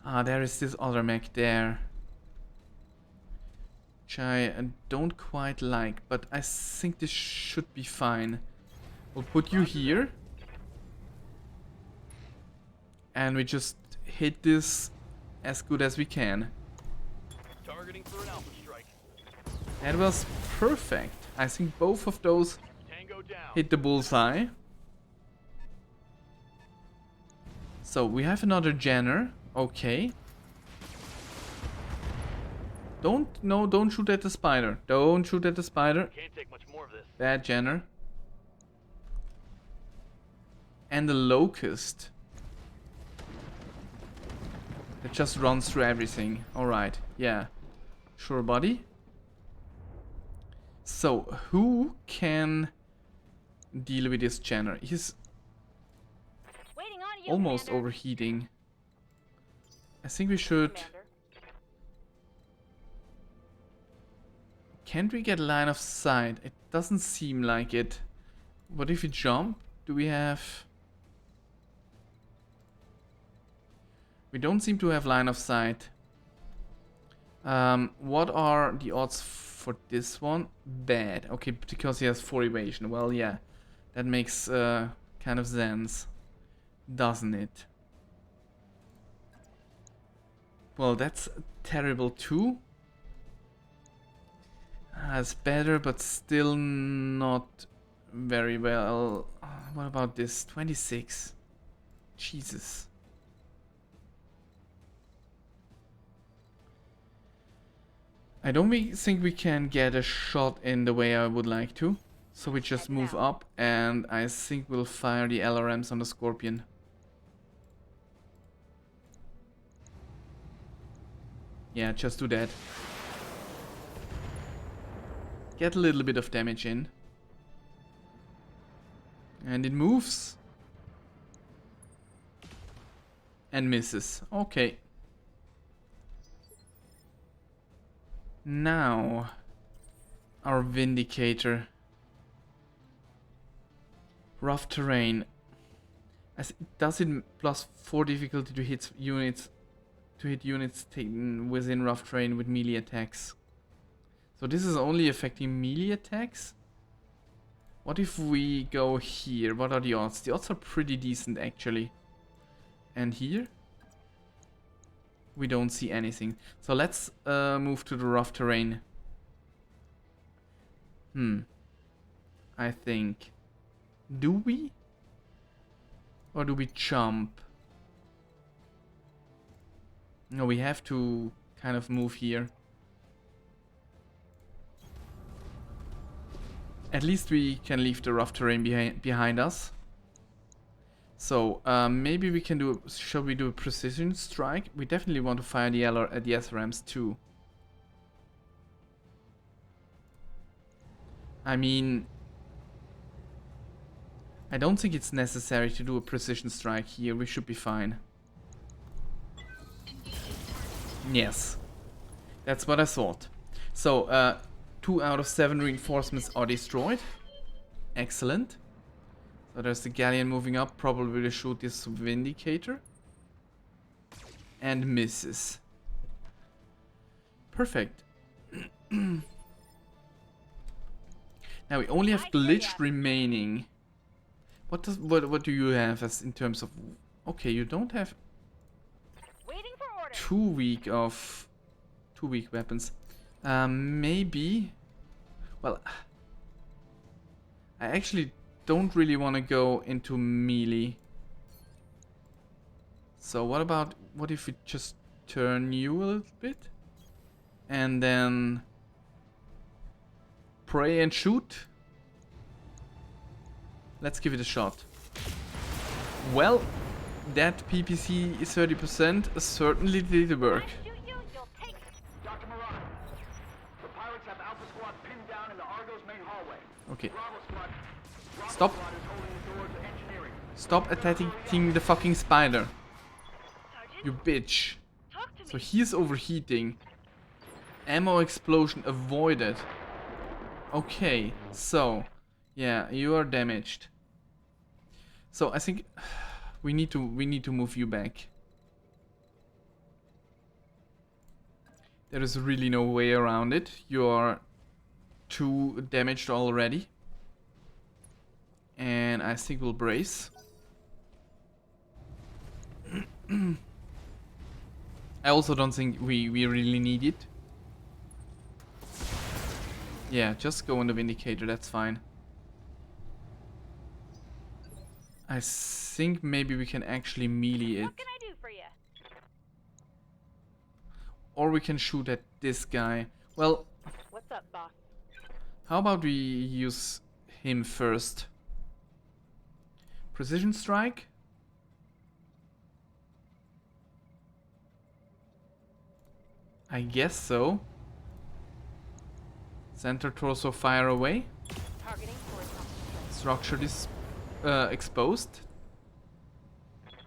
[SPEAKER 1] Ah, there is this other mech there. Which I don't quite like, but I think this should be fine. We'll put you here. And we just hit this as good as we can.
[SPEAKER 4] Targeting for an alpha strike.
[SPEAKER 1] That was perfect. I think both of those
[SPEAKER 4] Tango down.
[SPEAKER 1] hit the bullseye. So we have another Jenner. Okay. Don't shoot at the spider. Don't shoot at the spider.
[SPEAKER 4] Can't take much more of this.
[SPEAKER 1] Bad Jenner. And the locust. It just runs through everything. Alright, yeah. Sure, buddy. So, who can deal with this Jenner? He's
[SPEAKER 3] Waiting on you,
[SPEAKER 1] almost
[SPEAKER 3] Commander.
[SPEAKER 1] overheating. I think we should...
[SPEAKER 3] Commander.
[SPEAKER 1] Can't we get line of sight? It doesn't seem like it. What if we jump? Do we have... We don't seem to have line of sight. What are the odds for this one? Bad. Okay, because he has 4 evasion. Well, yeah. That makes kind of sense. Doesn't it? Well, that's terrible too. It's better, but still not very well. What about this? 26. Jesus. I don't think we can get a shot in the way I would like to. So we just move up, and I think we'll fire the LRMs on the Scorpion. Yeah, just do that. Get a little bit of damage in. And it moves. And misses. Okay. Now, our Vindicator. Rough terrain. Does it +4 difficulty to hit units taken within rough terrain with melee attacks? So this is only affecting melee attacks? What if we go here? What are the odds? The odds are pretty decent actually. And here? We don't see anything. So let's move to the rough terrain. I think. Do we? Or do we jump? No, we have to kind of move here. At least we can leave the rough terrain behind us. So, maybe we can do... Shall we do a precision strike? We definitely want to fire the SRMs too. I mean... I don't think it's necessary to do a precision strike here. We should be fine. Yes. That's what I thought. So, 2 out of 7 reinforcements are destroyed. Excellent. So there's the Galleon moving up, probably to shoot this Vindicator. And misses. Perfect. Now we only have glitched remaining. What do you have as in terms of... Okay, you don't have
[SPEAKER 3] Waiting for orders.
[SPEAKER 1] 2 weak weapons. Maybe... Well... I actually don't really want to go into melee. So what if we just turn you a little bit? And then... Pray and shoot? Let's give it a shot. Well, that PPC is 30% certainly did work.
[SPEAKER 3] Shoot you, you'll take it.
[SPEAKER 4] Dr. Murad, the pirates have Alpha Squad pinned down in the Argo's main hallway.
[SPEAKER 1] Okay.
[SPEAKER 4] Bravo Squad. Bravo
[SPEAKER 1] Stop.
[SPEAKER 4] Squad is holding the door to engineering.
[SPEAKER 1] Stop attacking the fucking spider.
[SPEAKER 2] Sergeant,
[SPEAKER 1] You bitch.
[SPEAKER 2] talk to me.
[SPEAKER 1] So he's overheating. Ammo explosion avoided. Okay, so yeah, you are damaged. So I think we need to move you back. There is really no way around it. You are too damaged already. And I think we'll brace. I also don't think we really need it. Yeah, just go on the Vindicator, that's fine. I think maybe we can actually melee it.
[SPEAKER 3] What can I do for you?
[SPEAKER 1] Or we can shoot at this guy. Well,
[SPEAKER 3] What's up, boss?
[SPEAKER 1] how about we use him first? Precision strike? I guess so. Center torso fire away.
[SPEAKER 3] Targeting horizontal strike.
[SPEAKER 1] Structure is exposed.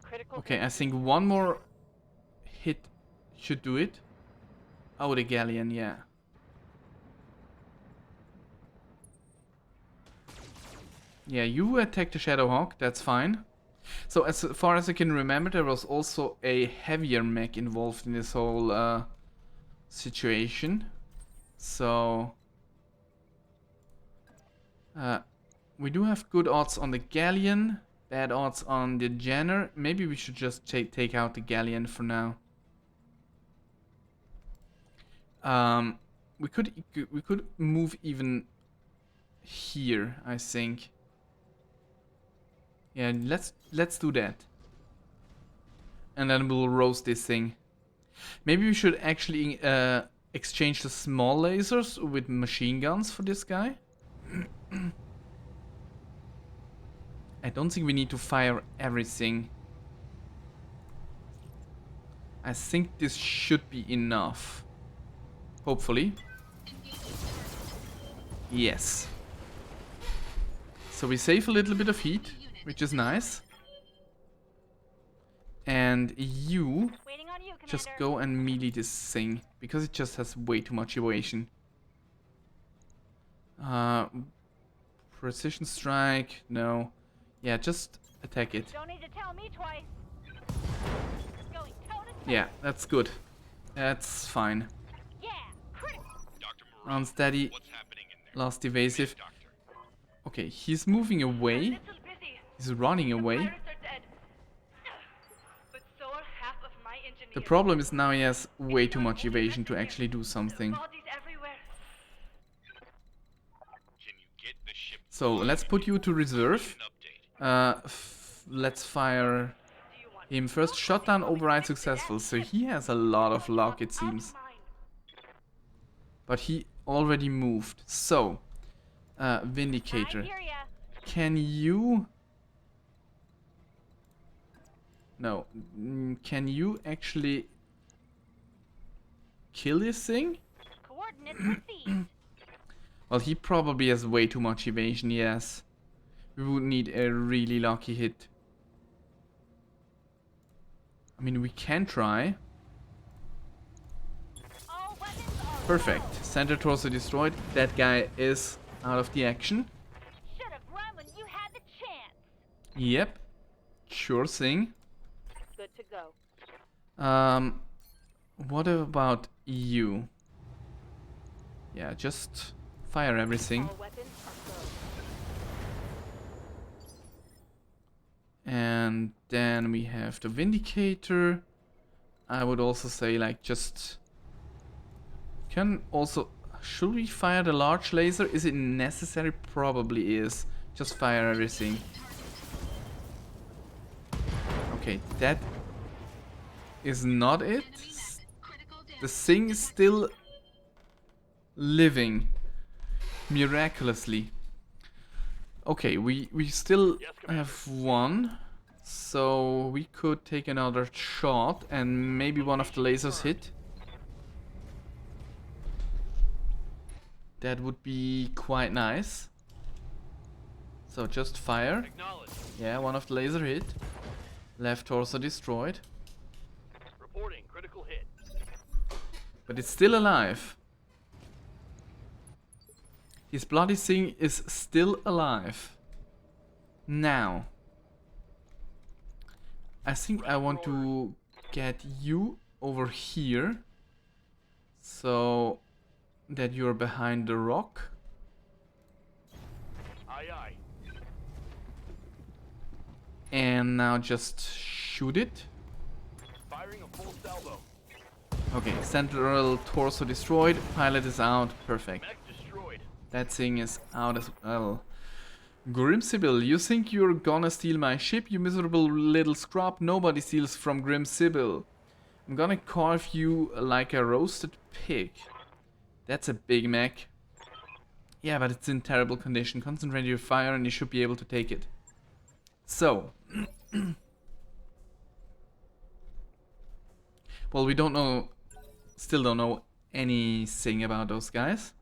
[SPEAKER 3] Critical.
[SPEAKER 1] Okay, I think one more hit should do it. Oh, the galleon, yeah. Yeah, you attack the Shadowhawk, that's fine. So as far as I can remember, there was also a heavier mech involved in this whole situation. So we do have good odds on the galleon, bad odds on the Jenner. Maybe we should just take out the galleon for now. We could move even here, I think. Yeah, let's do that. And then we'll roast this thing. Maybe we should actually exchange the small lasers with machine guns for this guy. I don't think we need to fire everything. I think this should be enough. Hopefully. Yes. So we save a little bit of heat, which is nice. And you
[SPEAKER 3] Waiting on you,
[SPEAKER 1] just
[SPEAKER 3] Commander.
[SPEAKER 1] go and melee this thing, because it just has way too much evasion. Precision strike, no. Yeah, just attack it.
[SPEAKER 3] Don't need to tell me twice. Going toe to toe.
[SPEAKER 1] Yeah, that's good. That's fine.
[SPEAKER 3] Yeah, critical.
[SPEAKER 1] Unsteady,
[SPEAKER 6] What's happening in there?
[SPEAKER 1] last evasive.
[SPEAKER 6] Doctor.
[SPEAKER 1] Okay, he's moving away.
[SPEAKER 2] Little busy.
[SPEAKER 1] He's running
[SPEAKER 2] The
[SPEAKER 1] away.
[SPEAKER 2] pirates are dead. But so are half of my engineers.
[SPEAKER 1] The problem is now he has way too much evasion to actually do something.
[SPEAKER 2] Bodies everywhere.
[SPEAKER 6] Can you get the ship?
[SPEAKER 1] So let's put you to reserve.
[SPEAKER 6] An update.
[SPEAKER 1] Let's fire
[SPEAKER 2] Do you want
[SPEAKER 1] him first. Shutdown override successful. So he has a lot of luck, it
[SPEAKER 2] out
[SPEAKER 1] seems.
[SPEAKER 2] mine?
[SPEAKER 1] But he already moved. So,
[SPEAKER 3] I
[SPEAKER 1] Vindicator.
[SPEAKER 3] hear ya.
[SPEAKER 1] Can you... No. Can you actually kill this thing?
[SPEAKER 3] Coordinates received.
[SPEAKER 1] Well, he probably has way too much evasion, yes. We would need a really lucky hit. I mean, we can try.
[SPEAKER 3] All weapons are
[SPEAKER 1] Perfect. Center torso destroyed. That guy is out of the action.
[SPEAKER 3] Should have run when you had the chance.
[SPEAKER 1] Yep. Sure thing.
[SPEAKER 3] Good to go.
[SPEAKER 1] What about you? Yeah, just fire everything.
[SPEAKER 3] All weapons are go.
[SPEAKER 1] And then we have the Vindicator. I would also say, like, just... Can also... Should we fire the large laser? Is it necessary? Probably is. Just fire everything. Okay, that is not it. The thing is still living miraculously. Okay, we still have one, so we could take another shot and maybe one of the lasers hit. That would be quite nice. So just fire.
[SPEAKER 6] Acknowledge.
[SPEAKER 1] Yeah, one of the laser hit. Left torso destroyed.
[SPEAKER 6] Reporting critical hit.
[SPEAKER 1] But it's still alive. His bloody thing is still alive. Now. I think I want to get you over here. So that you're behind the rock.
[SPEAKER 6] Aye aye.
[SPEAKER 1] And now just shoot it.
[SPEAKER 6] Firing a full salvo.
[SPEAKER 1] Okay, central torso destroyed. Pilot is out. Perfect.
[SPEAKER 6] Mech destroyed.
[SPEAKER 1] That thing is out as well. Grim Sibyl, you think you're gonna steal my ship, you miserable little scrub? Nobody steals from Grim Sibyl. I'm gonna carve you like a roasted pig. That's a big mech. Yeah, but it's in terrible condition. Concentrate your fire and you should be able to take it. So. Well, we don't know, still don't know anything about those guys.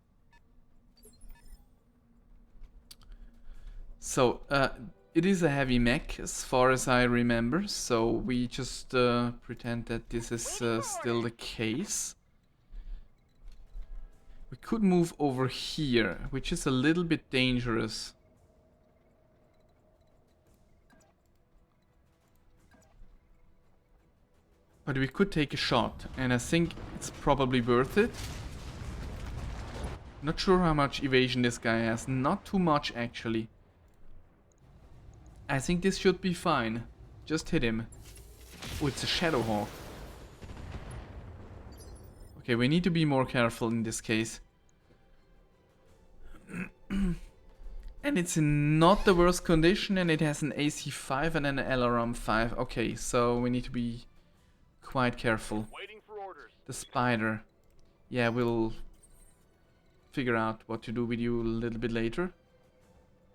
[SPEAKER 1] So, it is a heavy mech as far as I remember, so we just pretend that this is still the case. We could move over here, which is a little bit dangerous. But we could take a shot, and I think it's probably worth it. Not sure how much evasion this guy has, not too much actually. I think this should be fine. Just hit him. Oh, it's a Shadowhawk. Okay, we need to be more careful in this case. And it's in not the worst condition, and it has an AC5 and an LRM 5. Okay, so we need to be quite careful.
[SPEAKER 6] Waiting for orders.
[SPEAKER 1] The spider. Yeah, we'll figure out what to do with you a little bit later,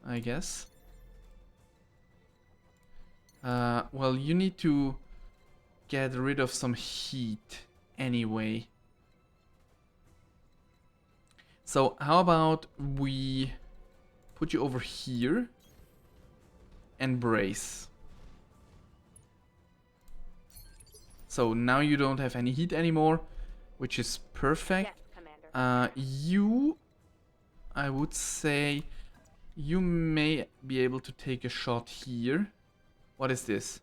[SPEAKER 1] I guess. Well, you need to get rid of some heat anyway. So how about we put you over here and brace. So now you don't have any heat anymore, which is perfect.
[SPEAKER 3] Yes, Commander.
[SPEAKER 1] You, I would say, you may be able to take a shot here. What is this?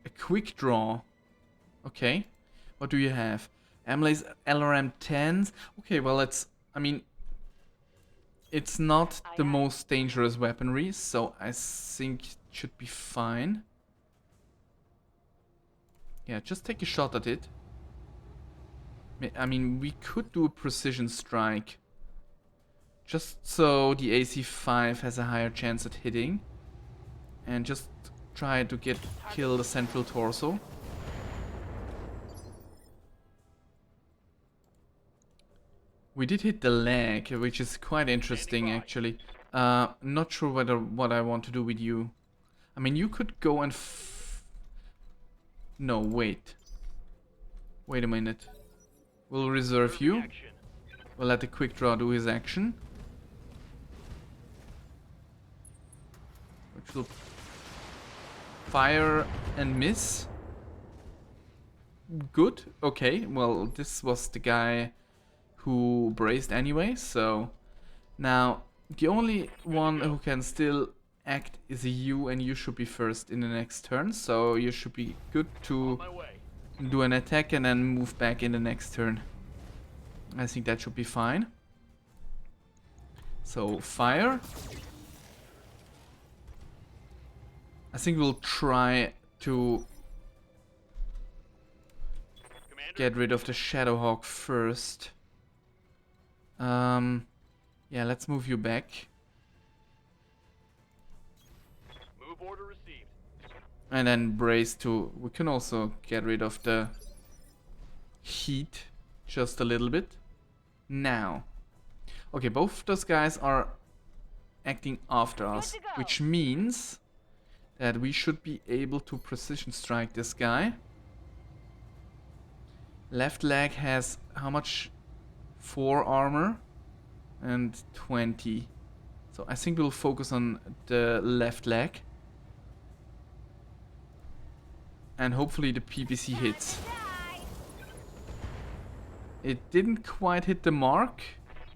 [SPEAKER 1] A quick draw. Okay. What do you have? Amla's LRM 10s. Okay, well, I mean, it's not the most dangerous weaponry, so I think it should be fine. Yeah, just take a shot at it. I mean, we could do a precision strike. Just so the AC5 has a higher chance at hitting. And just try to kill the central torso. We did hit the leg, which is quite interesting actually. Not sure what I want to do with you. I mean, you could go and no, wait. Wait a minute. We'll reserve you.
[SPEAKER 6] Action.
[SPEAKER 1] We'll let the quick draw do his action. Which will fire and miss. Good. Okay, well, this was the guy who braced anyway, so now the only one who can still act is you, and you should be first in the next turn, so you should be good to
[SPEAKER 6] My way.
[SPEAKER 1] do an attack and then move back in the next turn. I think that should be fine. So fire. I think we'll try to
[SPEAKER 6] Commander.
[SPEAKER 1] get rid of the Shadowhawk first. Yeah, let's move you back.
[SPEAKER 6] Move order received.
[SPEAKER 1] And then brace to... We can also get rid of the heat just a little bit. Now. Okay, both those guys are acting after us,
[SPEAKER 3] to go.
[SPEAKER 1] which means that we should be able to precision strike this guy. Left leg has how much? 4 armor and 20. So I think we'll focus on the left leg. And hopefully the PPC hits.
[SPEAKER 3] Die.
[SPEAKER 1] It didn't quite hit the mark,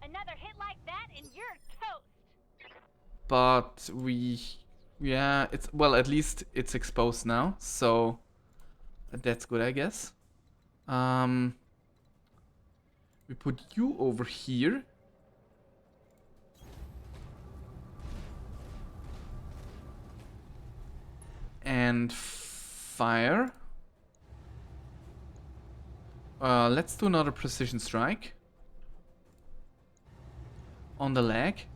[SPEAKER 3] Another hit like that and you're toast.
[SPEAKER 1] but yeah, it's, well, at least it's exposed now, so that's good, I guess. We put you over here. And fire. let's do another precision strike. On the leg.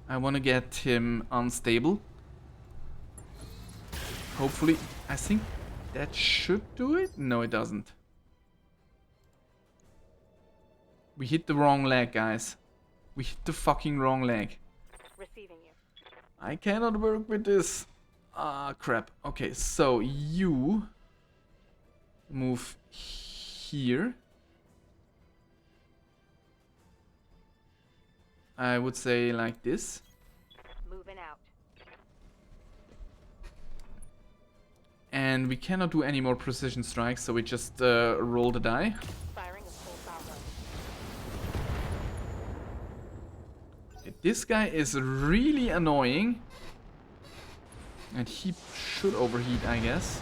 [SPEAKER 1] I want to get him unstable. Hopefully, I think that should do it. No, it doesn't. We hit the wrong leg, guys. We hit the fucking wrong leg.
[SPEAKER 3] Receiving you.
[SPEAKER 1] I cannot work with this. Ah, crap. Okay, so you move here. I would say like this.
[SPEAKER 3] Moving out.
[SPEAKER 1] And we cannot do any more precision strikes, so we just roll the die.
[SPEAKER 3] Firing a full power.
[SPEAKER 1] This guy is really annoying. And he should overheat, I guess.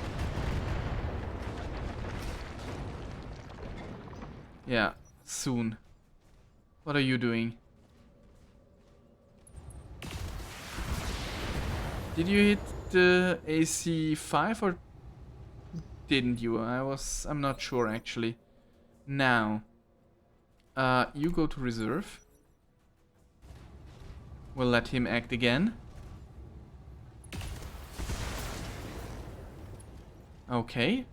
[SPEAKER 1] Yeah, soon. What are you doing? Did you hit the AC5 or didn't you? I'm not sure actually. Now, you go to reserve. We'll let him act again. Okay.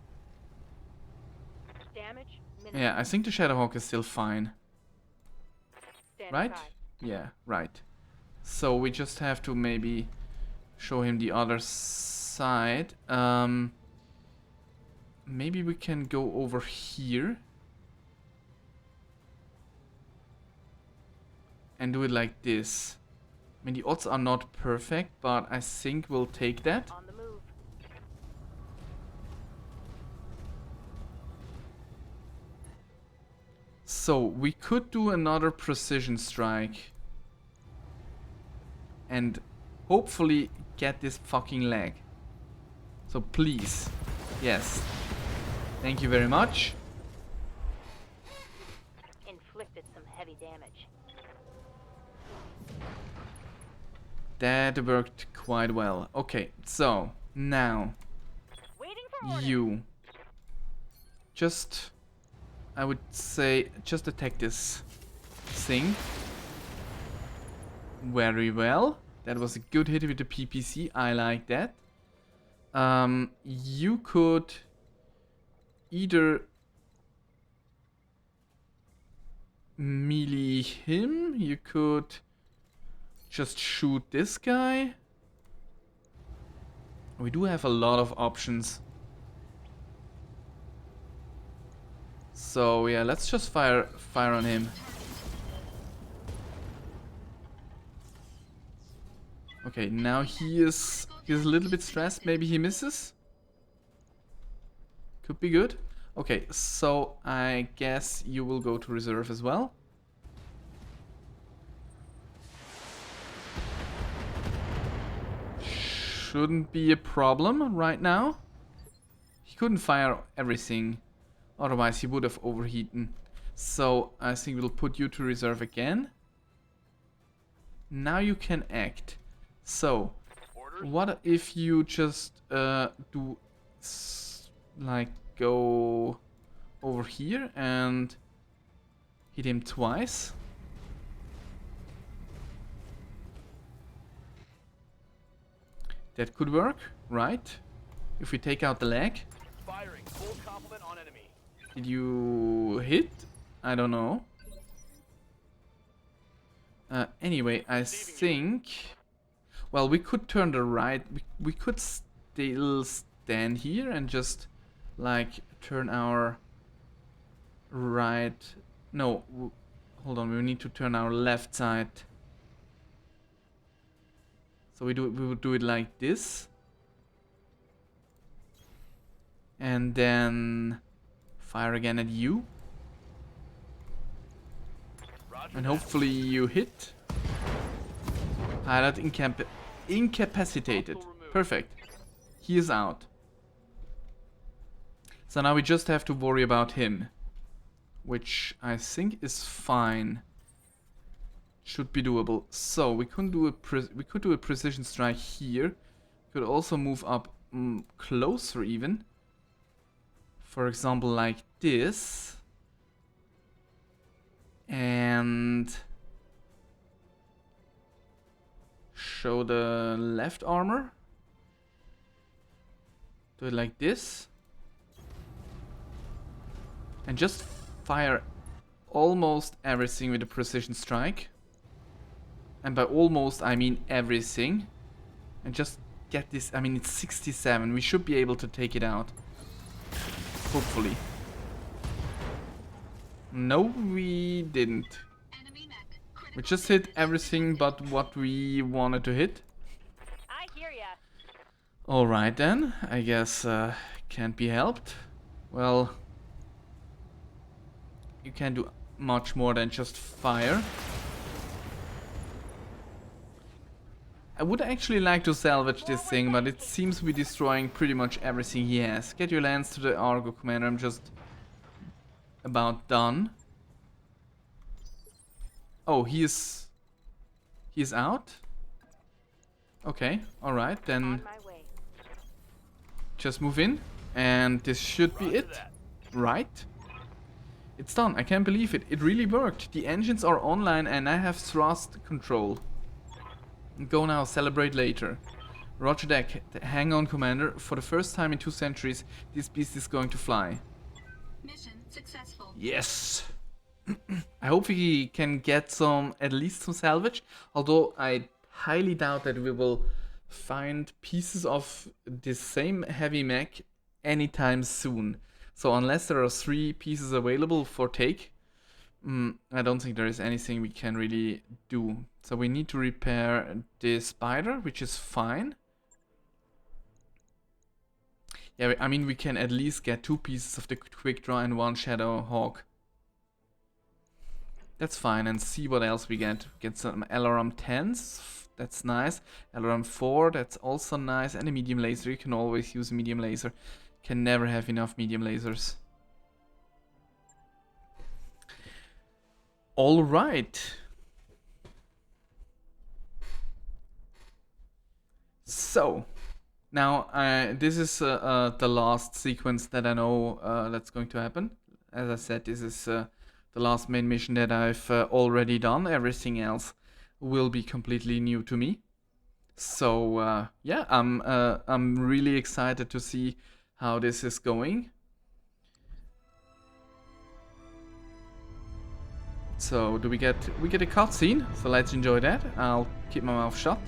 [SPEAKER 3] Damage. Minimum.
[SPEAKER 1] Yeah, I think the Shadowhawk is still fine.
[SPEAKER 3] Standing
[SPEAKER 1] Right?
[SPEAKER 3] by.
[SPEAKER 1] Yeah, right. So we just have to maybe show him the other side. Maybe we can go over here. And do it like this. I mean, the odds are not perfect, but I think we'll take that.
[SPEAKER 3] On the move.
[SPEAKER 1] So, we could do another precision strike. And hopefully get this fucking leg. So please. Yes. Thank you very much.
[SPEAKER 3] Inflicted some heavy damage.
[SPEAKER 1] That worked quite well. Okay, so now
[SPEAKER 3] Waiting for orders.
[SPEAKER 1] you just, I would say, just attack this thing. Very well. That was a good hit with the PPC. I like that. You could either melee him. You could just shoot this guy. We do have a lot of options. So yeah, let's just fire on him. Okay, now he's a little bit stressed. Maybe he misses. Could be good. Okay, so I guess you will go to reserve as well. Shouldn't be a problem right now. He couldn't fire everything. Otherwise he would have overheaten. So I think we'll put you to reserve again. Now you can act. So, what if you just do like go over here and hit him twice? That could work, right? If we take out the leg.
[SPEAKER 6] Firing. Full complement on enemy.
[SPEAKER 1] Did you hit? I don't know. Anyway, I think... Well, we could turn the right... We could still stand here and just, like, turn our right... No, hold on, we need to turn our left side. So we would do it like this. And then fire again at you.
[SPEAKER 6] Roger
[SPEAKER 1] And
[SPEAKER 6] that.
[SPEAKER 1] hopefully you hit. Pilot incapacitated.
[SPEAKER 6] Hostile removed.
[SPEAKER 1] Perfect. He is out. So now we just have to worry about him. Which I think is fine. Should be doable. So we could do a precision strike here. Could also move up closer even. For example, like this. And show the left armor. Do it like this. And just fire almost everything with a precision strike. And by almost I mean everything. And just get this, I mean it's 67, we should be able to take it out. Hopefully. No, we didn't. We just hit everything but what we wanted to hit.
[SPEAKER 3] I hear ya.
[SPEAKER 1] Alright then, I guess can't be helped. Well, you can't do much more than just fire. I would actually like to salvage this thing, but it seems to be destroying pretty much everything he has. Get your lance to the Argo, Commander. I'm just about done. Oh, he is out? Okay, alright, then
[SPEAKER 3] On my way.
[SPEAKER 1] just move in. And this should be it. Right? It's done. I can't believe it. It really worked. The engines are online and I have thrust control. Go now, celebrate later. Roger that. Hang on, Commander. For the first time in 2 centuries, this beast is going to fly.
[SPEAKER 7] Mission successful.
[SPEAKER 1] Yes! I hope we can get some, at least some salvage. Although I highly doubt that we will find pieces of this same heavy mech anytime soon. So unless there are 3 pieces available for take, I don't think there is anything we can really do. So we need to repair the spider, which is fine. Yeah, I mean we can at least get 2 pieces of the quick draw and 1 shadow hawk. That's fine, and see what else we get. Get some LRM 10s, that's nice. LRM 4, that's also nice. And a medium laser, you can always use a medium laser. Can never have enough medium lasers. All right. So, now this is the last sequence that I know that's going to happen. As I said, this is the last main mission that I've already done. Everything else will be completely new to me. So yeah, I'm really excited to see how this is going. So do we get a cutscene? So let's enjoy that. I'll keep my mouth shut.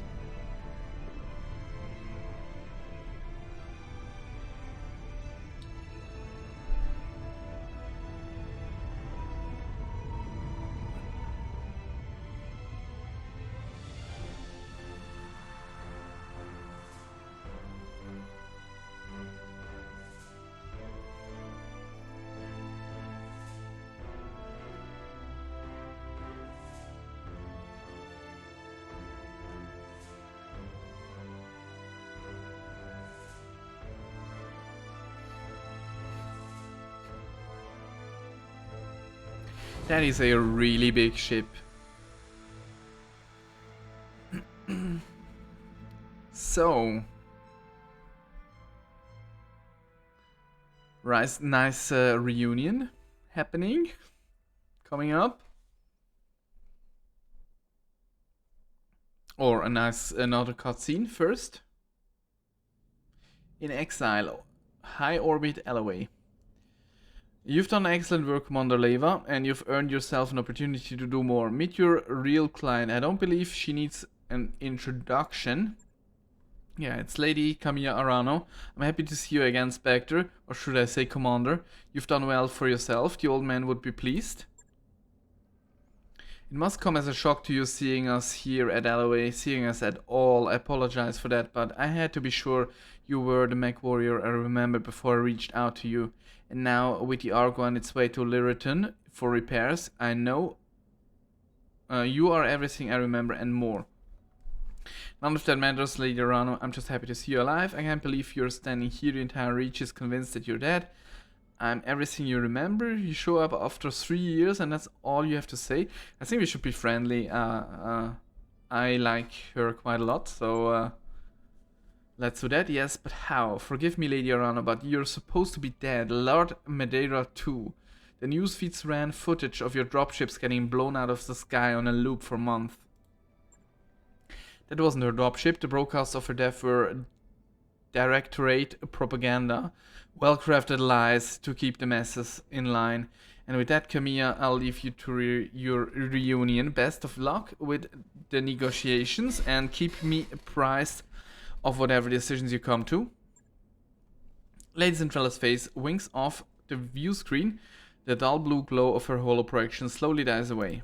[SPEAKER 1] That is a really big ship. So, nice reunion happening, coming up. Or another cutscene first. In exile, high orbit LOA. You've done excellent work, Commander Leva, and you've earned yourself an opportunity to do more. Meet your real client. I don't believe she needs an introduction. Yeah, it's Lady Kamiya Arano. I'm happy to see you again, Spectre, or should I say Commander. You've done well for yourself. The old man would be pleased. It must come as a shock to you seeing us here at LOA, seeing us at all. I apologize for that, but I had to be sure you were the mech warrior I remembered before I reached out to you. And now, with the Argo on its way to Lyriton for repairs, I know you are everything I remember and more. None of that matters, Lady Arano. I'm just happy to see you alive. I can't believe you're standing here. The entire reach is convinced that you're dead. I'm everything you remember. You show up after 3 years and that's all you have to say. I think we should be friendly. I like her quite a lot, so let's do that. Yes, but how? Forgive me, Lady Arano, but you're supposed to be dead. Lord Madeira too. The news feeds ran footage of your dropships getting blown out of the sky on a loop for months. That wasn't her dropship. The broadcasts of her death were directorate propaganda, well-crafted lies to keep the masses in line. And with that, Camilla, I'll leave you to your reunion. Best of luck with the negotiations and keep me apprised of whatever decisions you come to. Lady Centralla's face winks off the view screen. The dull blue glow of her holo projection slowly dies away.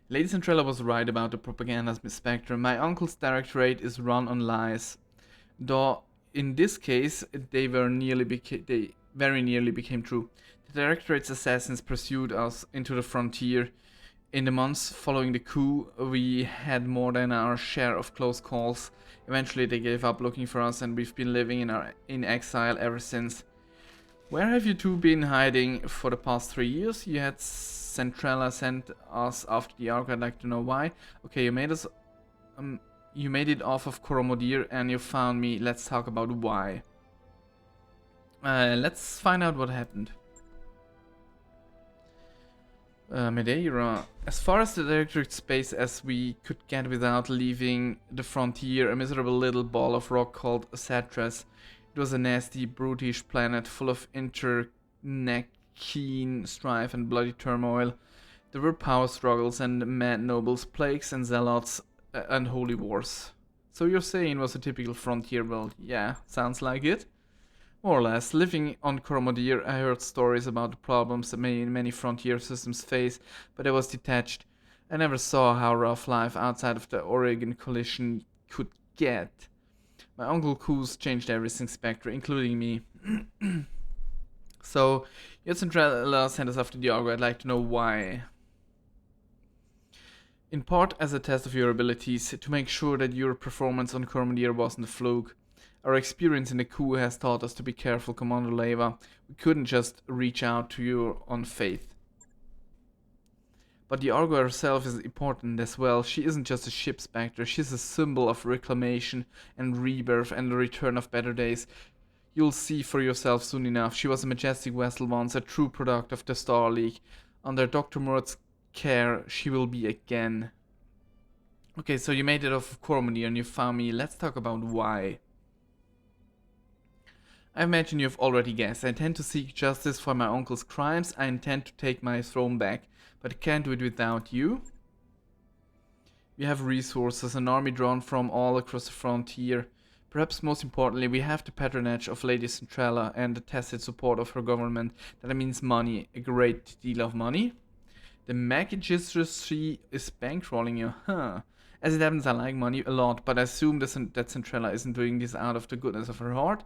[SPEAKER 1] Lady Centrella was right about the propaganda, Miss Spectre. My uncle's directorate is run on lies. Though in this case, they very nearly became true. The directorate's assassins pursued us into the frontier. In the months following the coup, we had more than our share of close calls. Eventually, they gave up looking for us, and we've been living in exile ever since. Where have you two been hiding for the past 3 years? You had Centrella sent us after the Argo. I'd like to know why. Okay, you made it off of Koromodir and you found me. Let's talk about why. Let's find out what happened. Madeira. As far as the directorate space as we could get without leaving the frontier, a miserable little ball of rock called Satras. It was a nasty, brutish planet full of internecine strife and bloody turmoil. There were power struggles and mad nobles, plagues and zealots, and holy wars. So you're saying it was a typical frontier world? Yeah, sounds like it. More or less. Living on Koromodir, I heard stories about the problems that many frontier systems face, but I was detached. I never saw how rough life outside of the Oregon Coalition could get. My uncle coups changed everything, Spectre, including me. So, your Centrella sent us after the Argo. I'd like to know why. In part as a test of your abilities, to make sure that your performance on Koromodir wasn't a fluke. Our experience in the coup has taught us to be careful, Commander Leva. We couldn't just reach out to you on faith. But the Argo herself is important as well. She isn't just a ship, Spectre. She's a symbol of reclamation and rebirth and the return of better days. You'll see for yourself soon enough. She was a majestic vessel once, a true product of the Star League. Under Dr. Murat's care, she will be again. Okay, so you made it off of Koromodir and you found me. Let's talk about why. I imagine you've already guessed. I intend to seek justice for my uncle's crimes. I intend to take my throne back. But I can't do it without you. We have resources, an army drawn from all across the frontier. Perhaps most importantly, we have the patronage of Lady Centrella and the tacit support of her government. That means money, a great deal of money. The magistracy is bankrolling you, huh? As it happens, I like money a lot, but I assume that Centrella isn't doing this out of the goodness of her heart.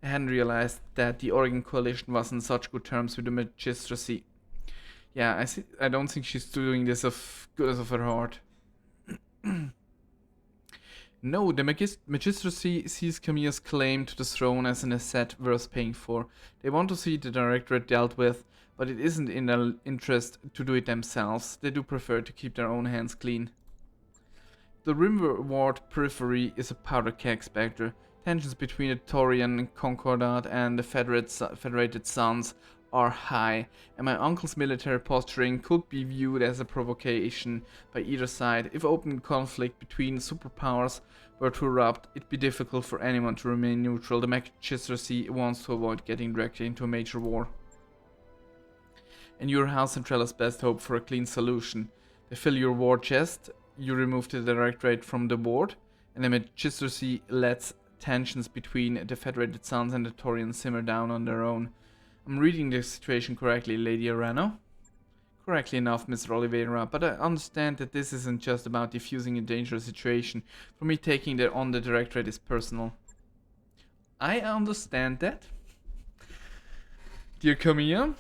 [SPEAKER 1] I hadn't realized that the Oregon Coalition was on such good terms with the magistracy. Yeah, I don't think she's doing this of goodness of her heart. No, the magistracy sees Camilla's claim to the throne as an asset worth paying for. They want to see the directorate dealt with, but it isn't in their interest to do it themselves. They do prefer to keep their own hands clean. The Rimward periphery is a powder keg, Spectre. Tensions between the Taurian Concordat and the Federated Sons are high, and my uncle's military posturing could be viewed as a provocation by either side. If open conflict between superpowers were to erupt, it'd be difficult for anyone to remain neutral. The magistracy wants to avoid getting directly into a major war. And you're House Centralla's best hope for a clean solution. They fill your war chest, you remove the directorate from the board, and the magistracy lets tensions between the Federated Sons and the Taurians simmer down on their own. I'm reading the situation correctly, Lady Arano? Correctly enough, Mr. Oliveira, but I understand that this isn't just about defusing a dangerous situation. For me, taking on the directorate is personal. I understand that. Dear Camilla.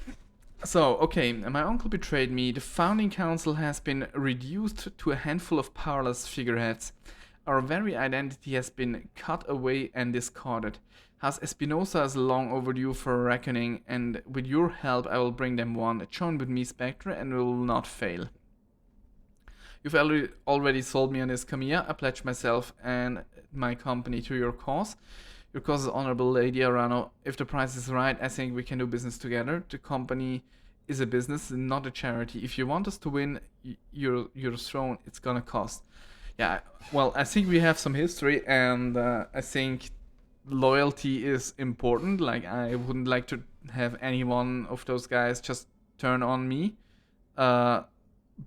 [SPEAKER 1] So, okay, my uncle betrayed me. The founding council has been reduced to a handful of powerless figureheads. Our very identity has been cut away and discarded. House Espinosa is long overdue for a reckoning, and with your help I will bring them one. Join with me, Spectre, and we will not fail. You've already sold me on this, Camilla. I pledge myself and my company to your cause. Your cause is honorable, Lady Arano. If the price is right, I think we can do business together. The company is a business, not a charity. If you want us to win your throne, it's gonna cost. Yeah, well, I think we have some history, and I think loyalty is important. Like, I wouldn't like to have any one of those guys just turn on me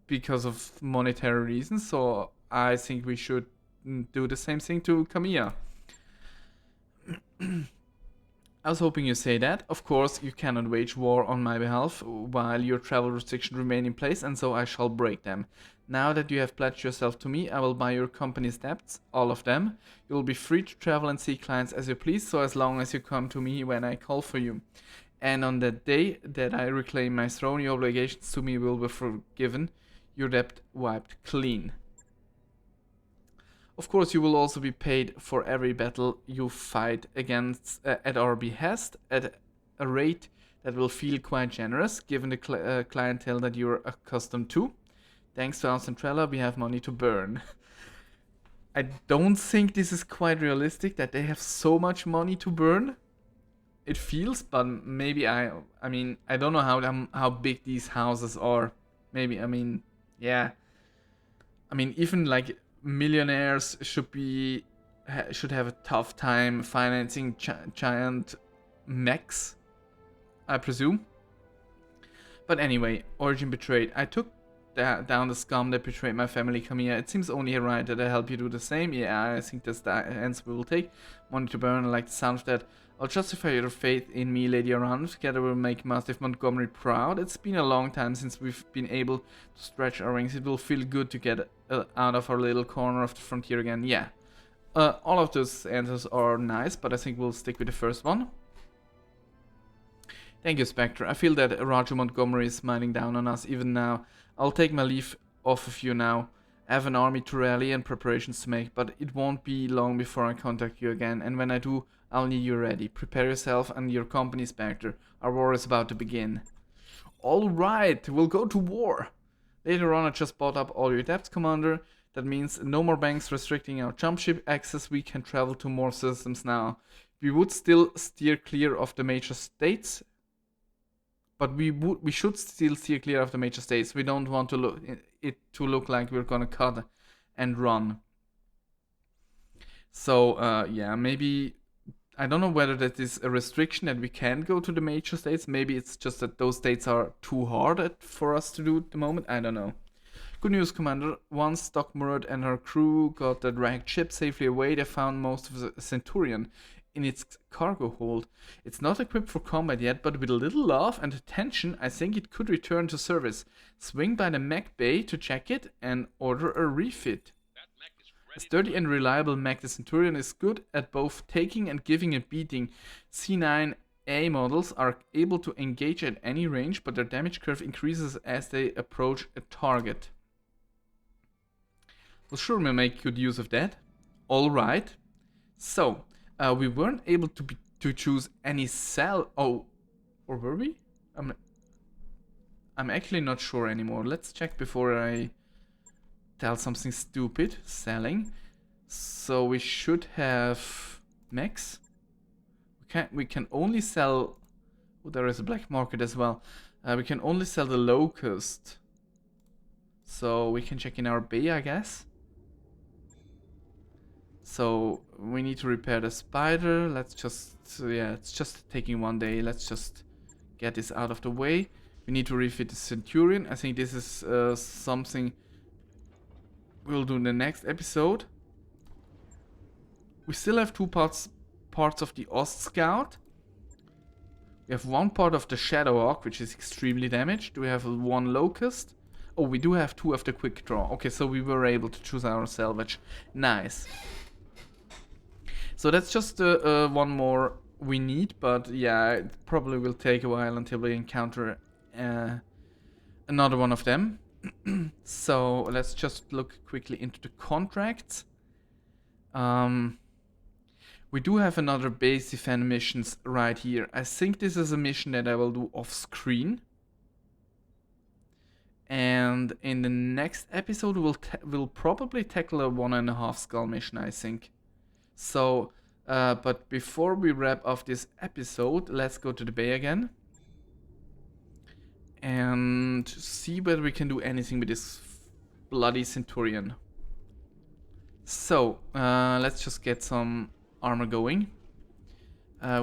[SPEAKER 1] because of monetary reasons. So I think we should do the same thing to Kamiya. I was hoping you say that. Of course, you cannot wage war on my behalf while your travel restrictions remain in place, and so I shall break them. Now that you have pledged yourself to me, I will buy your company's debts, all of them. You will be free to travel and see clients as you please, so as long as you come to me when I call for you. And on that day that I reclaim my throne, your obligations to me will be forgiven, your debt wiped clean. Of course, you will also be paid for every battle you fight against at our behest at a rate that will feel quite generous, given the clientele that you're accustomed to. Thanks to our Centrella, we have money to burn. I don't think this is quite realistic that they have so much money to burn. It feels, but maybe I mean, I don't know how big these houses are. Maybe, I mean, yeah. I mean, even like millionaires should have a tough time financing giant mechs, I presume. But anyway, Origin betrayed. I took down the scum that betrayed my family, Kamiya. It seems only right that I help you do the same. Yeah, I think that's the answer we will take. Money to burn, I like the sound of that. I'll justify your faith in me, Lady Around. Together we'll make Mastiff Montgomery proud. It's been a long time since we've been able to stretch our wings. It will feel good to get out of our little corner of the frontier again. Yeah. All of those answers are nice, but I think we'll stick with the first one. Thank you, Spectre. I feel that Roger Montgomery is smiling down on us even now. I'll take my leave off of you now. I have an army to rally and preparations to make, but it won't be long before I contact you again, and when I do, I'll need you ready. Prepare yourself and your company, Spectre. Our war is about to begin. Alright, we'll go to war. Later on, I just bought up all your debts, Commander. That means no more banks restricting our jump ship access. We can travel to more systems now. We would still steer clear of the major states, but we should still steer clear of the major states. We don't want to look like we're gonna cut and run. So yeah, maybe I don't know whether that is a restriction that we can't go to the major states. Maybe it's just that those states are too hard for us to do at the moment. I don't know. Good news, Commander. Once Stockmurad and her crew got the dragged ship safely away, they found most of the Centurion in its cargo hold. It's not equipped for combat yet, but with a little love and attention, I think it could return to service. Swing by the mech bay to check it and order a refit. A sturdy and reliable mech, the Centurion is good at both taking and giving a beating. C9A models are able to engage at any range, but their damage curve increases as they approach a target. We'll surely make good use of that. Alright. So, we weren't able to choose any cell. Oh, or were we? I'm actually not sure anymore. Let's check before I tell something stupid. Selling. So we should have mechs. We can only sell. Oh, there is a black market as well. We can only sell the Locust. So we can check in our bay, I guess. So we need to repair the spider. Let's just, yeah, it's just taking one day. Let's just get this out of the way. We need to refit the Centurion. I think this is something we'll do in the next episode. We still have two parts of the Ost Scout. We have one part of the Shadow Hawk, which is extremely damaged. We have one Locust. Oh, we do have two of the Quick Draw. Okay, so we were able to choose our salvage. Nice. So that's just one more we need, but yeah, it probably will take a while until we encounter another one of them. So let's just look quickly into the contracts. We do have another base defend missions right here. I think this is a mission that I will do off screen. And in the next episode we'll probably tackle a 1.5 skull mission, I think. So But before we wrap up this episode, let's go to the bay again and see whether we can do anything with this bloody Centurion. So, let's just get some armor going.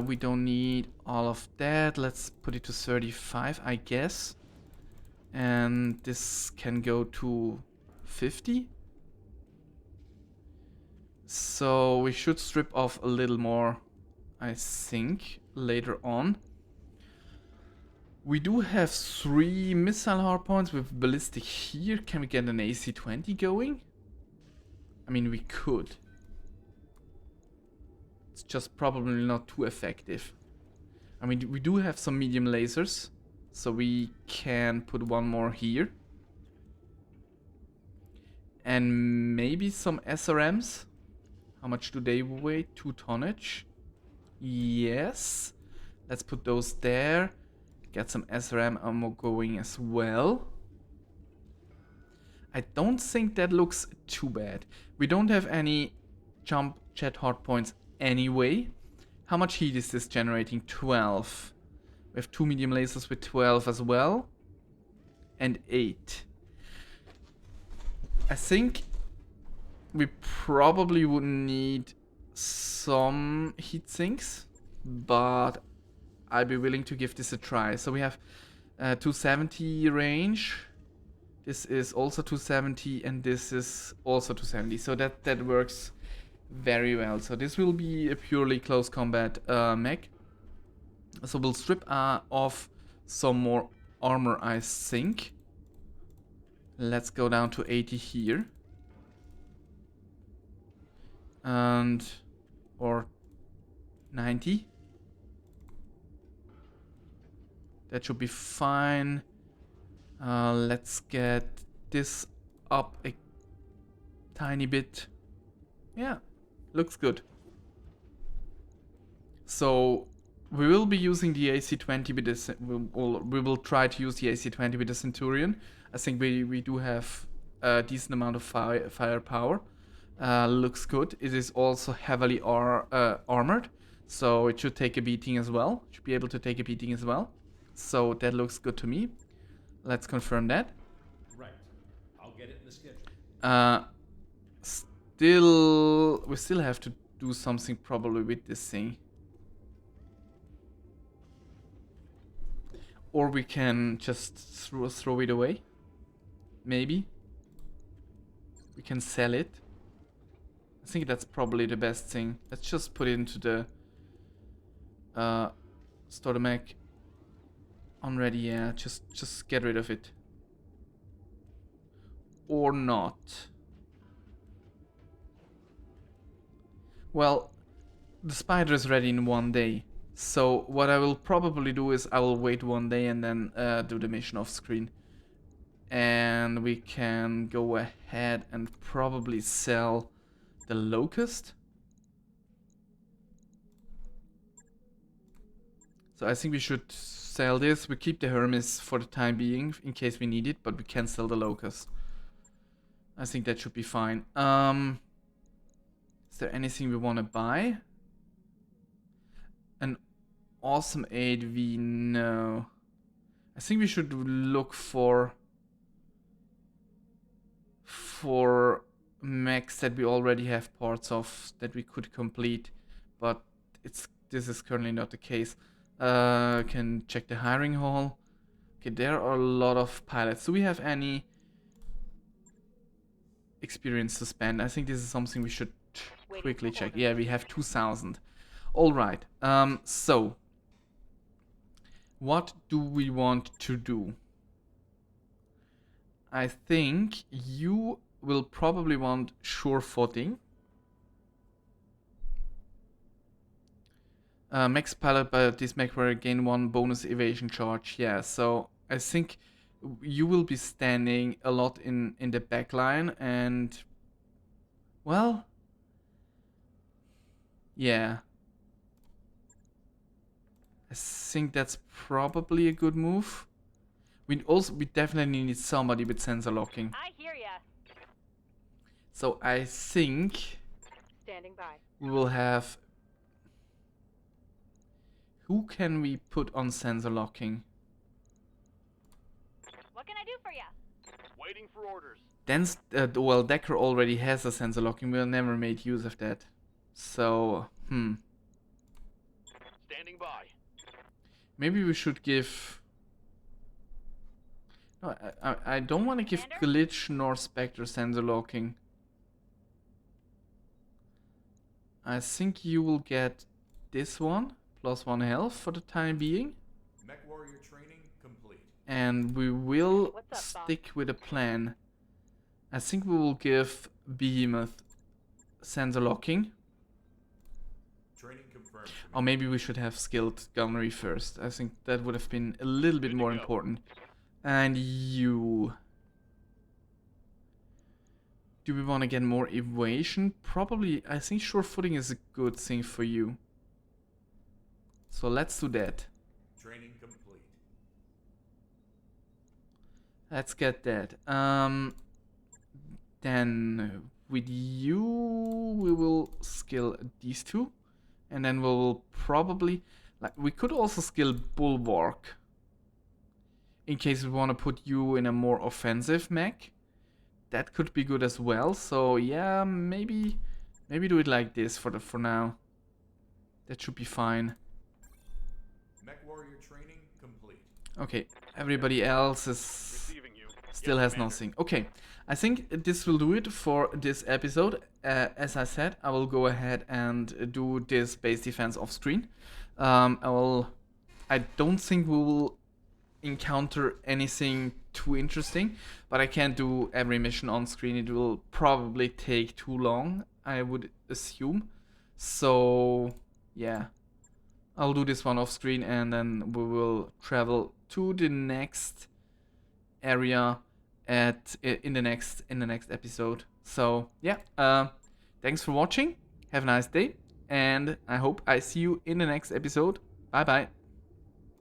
[SPEAKER 1] We don't need all of that. Let's put it to 35, I guess. And this can go to 50. So we should strip off a little more, I think, later on. We do have 3 missile hardpoints with ballistic here. Can we get an AC-20 going? I mean, we could. It's just probably not too effective. I mean, we do have some medium lasers, so we can put one more here. And maybe some SRMs. How much do they weigh? 2 tonnage. Yes. Let's put those there. Get some SRM ammo going as well. I don't think that looks too bad. We don't have any jump jet hardpoints anyway. How much heat is this generating? 12. We have 2 medium lasers with 12 as well. And 8. I think we probably would need some heat sinks, but I'd be willing to give this a try. So we have 270 range. This is also 270 and this is also 270. So that works very well. So this will be a purely close combat mech. So we'll strip off some more armor, I think. Let's go down to 80 here. And or 90. That should be fine. Let's get this up a tiny bit. Yeah, looks good. So we will be using the AC-20 with this. We will try to use the AC-20 with the Centurion. I think we do have a decent amount of firepower. Looks good. It is also heavily armored, so it should take a beating as well. Should be able to take a beating as well. So that looks good to me. Let's confirm that.
[SPEAKER 8] Right. I'll get it in the schedule.
[SPEAKER 1] We still have to do something probably with this thing. Or we can just throw it away. Maybe. We can sell it. I think that's probably the best thing. Let's just put it into the store the mech. Unready, yeah. Just get rid of it. Or not. Well, the spider is ready in 1 day. So what I will probably do is I will wait 1 day and then do the mission off screen. And we can go ahead and probably sell the Locust. So I think we should sell this. We keep the Hermes for the time being in case we need it, but we can sell the Locust. I think that should be fine. Is there anything we want to buy? An awesome 8V, no. I think we should look for mechs that we already have parts of that we could complete, but this is currently not the case. Can check the hiring hall. Okay, there are a lot of pilots. Do we have any experience to spend? I think this is something we should quickly check. Yeah, we have 2,000. All right. So what do we want to do? I think you will probably want sure footing. Max pilot, but this mech will gain 1 bonus evasion charge. Yeah, so I think you will be standing a lot in the back line and, well, yeah. I think that's probably a good move. We definitely need somebody with sensor locking.
[SPEAKER 2] I hear ya.
[SPEAKER 1] So I think
[SPEAKER 2] Standing by.
[SPEAKER 1] we will have Who can we put on sensor locking?
[SPEAKER 3] What can I do for ya?
[SPEAKER 6] Waiting for orders.
[SPEAKER 1] Then, well, Decker already has a sensor locking. We'll never made use of that. So,
[SPEAKER 6] Standing by.
[SPEAKER 1] maybe we should give... No, I don't want to give
[SPEAKER 3] Commander?
[SPEAKER 1] Glitch nor Spectre sensor locking. I think you will get this one, +1 health for the time being.
[SPEAKER 8] Mech warrior training complete.
[SPEAKER 1] And we will
[SPEAKER 2] What's up, boss?
[SPEAKER 1] stick with a plan. I think we will give Behemoth sensor locking.
[SPEAKER 8] Training confirmed.
[SPEAKER 1] Or maybe we should have skilled gunnery first. I think that would have been a little bit
[SPEAKER 6] Good to
[SPEAKER 1] more
[SPEAKER 6] go.
[SPEAKER 1] important. And you... Do we want to get more evasion? Probably, I think sure footing is a good thing for you. So let's do that.
[SPEAKER 8] Training complete.
[SPEAKER 1] Let's get that. Then with you, we will skill these two. And then we'll probably... Like, we could also skill Bulwark. In case we want to put you in a more offensive mech. That could be good as well. So yeah, maybe do it like this for now. That should be fine.
[SPEAKER 8] Mech warrior training complete.
[SPEAKER 1] Okay, everybody else is
[SPEAKER 6] Receiving you.
[SPEAKER 1] still
[SPEAKER 6] Yes,
[SPEAKER 1] has
[SPEAKER 6] Commander.
[SPEAKER 1] nothing. Okay, I think this will do it for this episode. As I said, I will go ahead and do this base defense off screen. I don't think we will encounter anything too interesting, but I can't do every mission on screen. It will probably take too long, I would assume. So yeah, I'll do this one off screen and then we will travel to the next area in the next episode. So yeah, thanks for watching, have a nice day, and I hope I see you in the next episode. Bye bye.